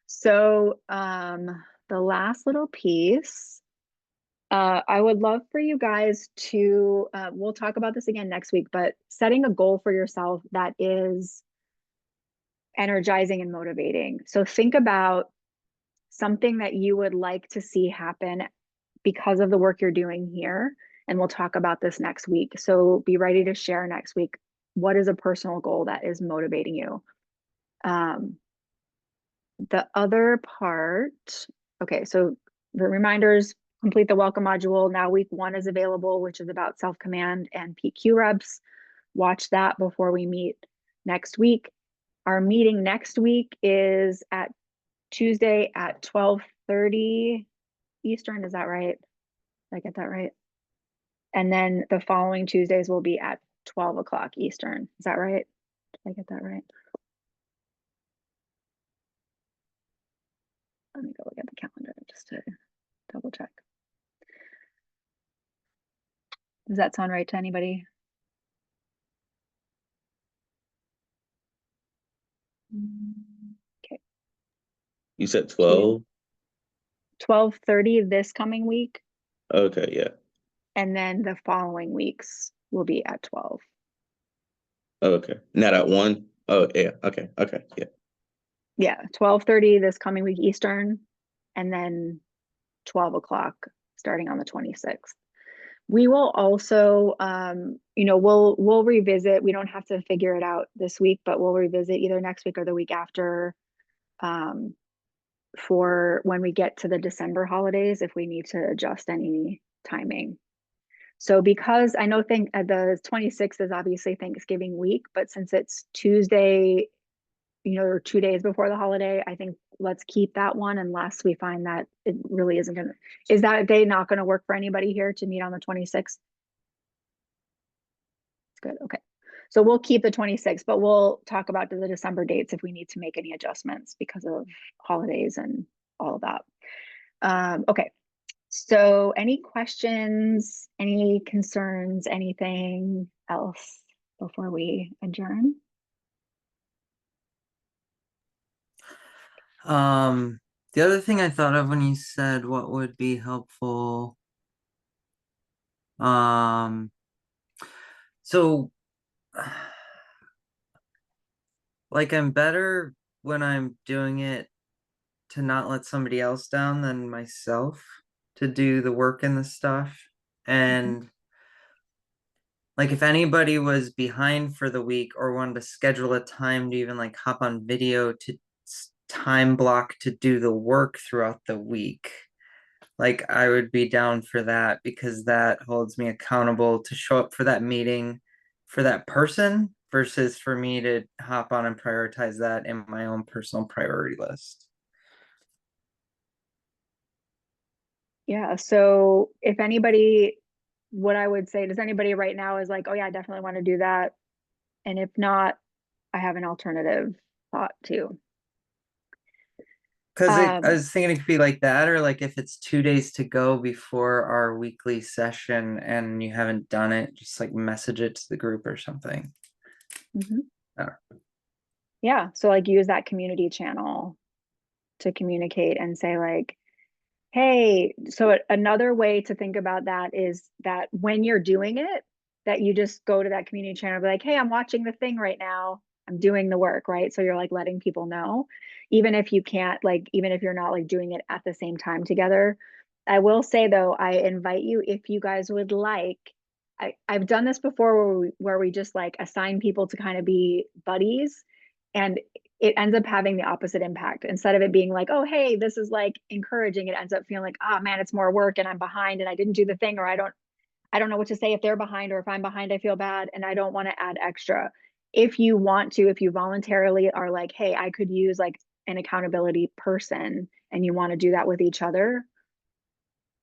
So the last little piece, I would love for you guys to, we'll talk about this again next week, but setting a goal for yourself that is energizing and motivating. So think about something that you would like to see happen because of the work you're doing here. And we'll talk about this next week. So be ready to share next week. What is a personal goal that is motivating you? The other part, okay, so the reminders, complete the welcome module. Now week 1 is available, which is about self-command and PQ reps. Watch that before we meet next week. Our meeting next week is at Tuesday at 12:30 Eastern. Is that right? Did I get that right? And then the following Tuesdays will be at 12 o'clock Eastern. Is that right? Did I get that right? Let me go look at the calendar just to double check. Does that sound right to anybody? You said 12? 12:30 this coming week, Okay, yeah. and then the following weeks will be at 12. Okay. Not at 1? Oh, yeah. Okay. Okay. Yeah. Yeah, 12:30 this coming week Eastern, and then 12 o'clock starting on the 26th. We will also, we'll revisit. We don't have to figure it out this week, but we'll revisit either next week or the week after, for when we get to the December holidays, if we need to adjust any timing. So because I know the 26th is obviously Thanksgiving week, but since it's Tuesday, or 2 days before the holiday, I think let's keep that one unless we find that it really isn't gonna, is that day not gonna work for anybody here to meet on the 26th? It's good, okay. So we'll keep the 26th, but we'll talk about the December dates if we need to make any adjustments because of holidays and all of that. Okay, so any questions, any concerns, anything else before we adjourn? The other thing I thought of when you said what would be helpful, so like I'm better when I'm doing it to not let somebody else down than myself to do the work and the stuff. And like if anybody was behind for the week or wanted to schedule a time to even like hop on video to time block to do the work throughout the week, like I would be down for that because that holds me accountable to show up for that meeting for that person versus for me to hop on and prioritize that in my own personal priority list. Yeah, so if anybody, what I would say, does anybody right now is like, oh yeah, I definitely want to do that. And if not, I have an alternative thought too. Because I Um, was thinking it could be like that, or like if it's 2 days to go before our weekly session and you haven't done it, just like message it to the group or something. yeah, so like use that community channel to communicate and say like, hey, so another way to think about that is that when you're doing it, that you just go to that community channel and be like, hey, I'm watching the thing right now. I'm doing the work, right? So you're like letting people know, even if you can't, like, even if you're not like doing it at the same time together. I will say though, I invite you, if you guys would like, I've done this before where we just like assign people to kind of be buddies, and it ends up having the opposite impact. Instead of it being like, oh, hey, this is like encouraging, it ends up feeling like, oh man, it's more work and I'm behind and I didn't do the thing, or I don't know what to say if they're behind, or if I'm behind, I feel bad and I don't want to add extra. If you want to, if you voluntarily are like, hey, I could use like an accountability person, and you want to do that with each other,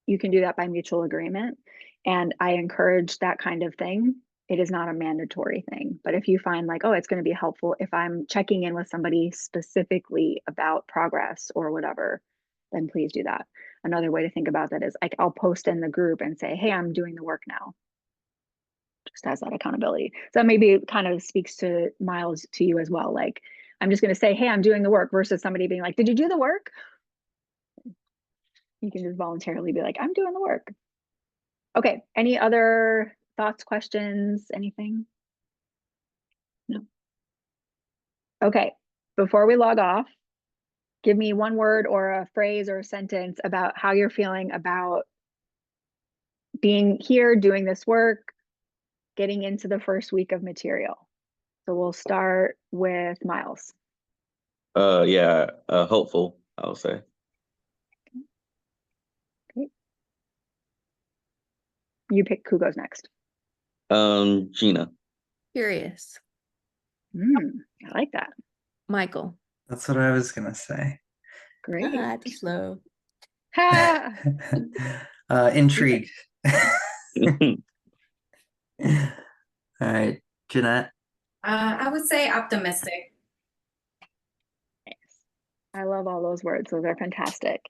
you can do that by mutual agreement. And I encourage that kind of thing. It is not a mandatory thing, but if you find like, oh, it's going to be helpful if I'm checking in with somebody specifically about progress or whatever, then please do that. Another way to think about that is like, I'll post in the group and say, hey, I'm doing the work now, just as that accountability. So that maybe kind of speaks to Miles, to you as well. Like, I'm just going to say, hey, I'm doing the work, versus somebody being like, did you do the work? You can just voluntarily be like, I'm doing the work. Okay, any other thoughts, questions, anything? No. Okay, before we log off, give me one word or a phrase or a sentence about how you're feeling about being here, doing this work, getting into the first week of material. So we'll start with Miles. Yeah, hopeful, I would say. Okay. You pick who goes next. Gina. Curious. I like that. Michael. That's what I was gonna say. Great. Too slow. Ha! Intrigued. All right, Jeanette. I would say optimistic. I love all those words. Those are fantastic.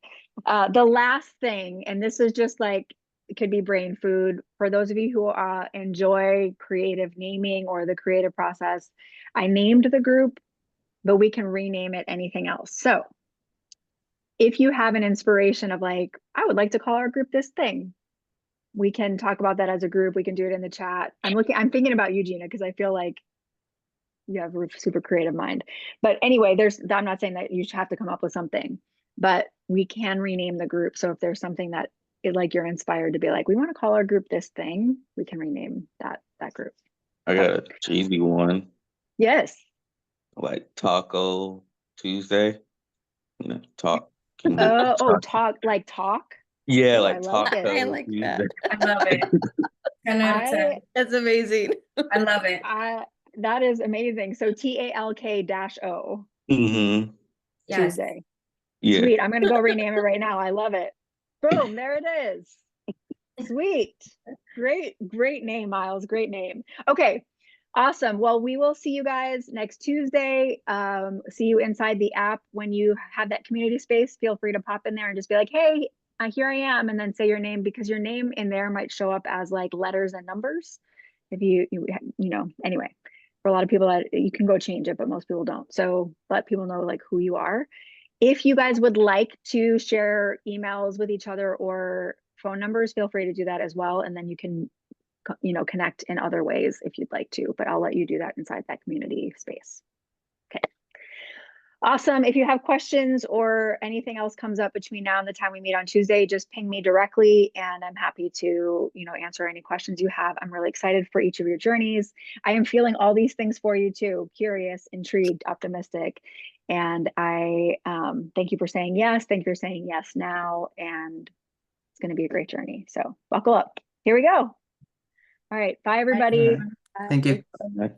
The last thing, and this is just like, it could be brain food for those of you who enjoy creative naming or the creative process. I named the group, but we can rename it anything else. So if you have an inspiration of like, I would like to call our group this thing, we can talk about that as a group. We can do it in the chat. I'm thinking about you, Gina, because I feel like you have a super creative mind. But anyway, I'm not saying that you should have to come up with something, but we can rename the group. So if there's something that like you're inspired to be like, we want to call our group this thing, we can rename that group. I got a cheesy one, Yes. like Taco Tuesday. You know, talk. Talk. Yeah, Ooh, like I like Taco it. I like that. Tuesday. I love it. 10 out of 10. That's amazing. I love it. That is amazing. So TALK-O Mm-hmm. Yes. Tuesday. Yeah. Sweet. I'm gonna go rename it right now. I love it. Boom, there it is. Sweet. Great name, Miles. Great name. Okay. Awesome. Well, we will see you guys next Tuesday. See you inside the app. When you have that community space, feel free to pop in there and just be like, hey, here I am, and then say your name, because your name in there might show up as like letters and numbers. If you know, anyway, for a lot of people that you can go change it, but most people don't. So let people know like who you are. If you guys would like to share emails with each other or phone numbers, feel free to do that as well. And then you can, connect in other ways if you'd like to, but I'll let you do that inside that community space. Okay. Awesome. If you have questions or anything else comes up between now and the time we meet on Tuesday, just ping me directly and I'm happy to, answer any questions you have. I'm really excited for each of your journeys. I am feeling all these things for you too. Curious, intrigued, optimistic. And I thank you for saying yes. Thank you for saying yes now. And it's going to be a great journey. So buckle up. Here we go. All right. Bye, everybody. Thank you. Bye.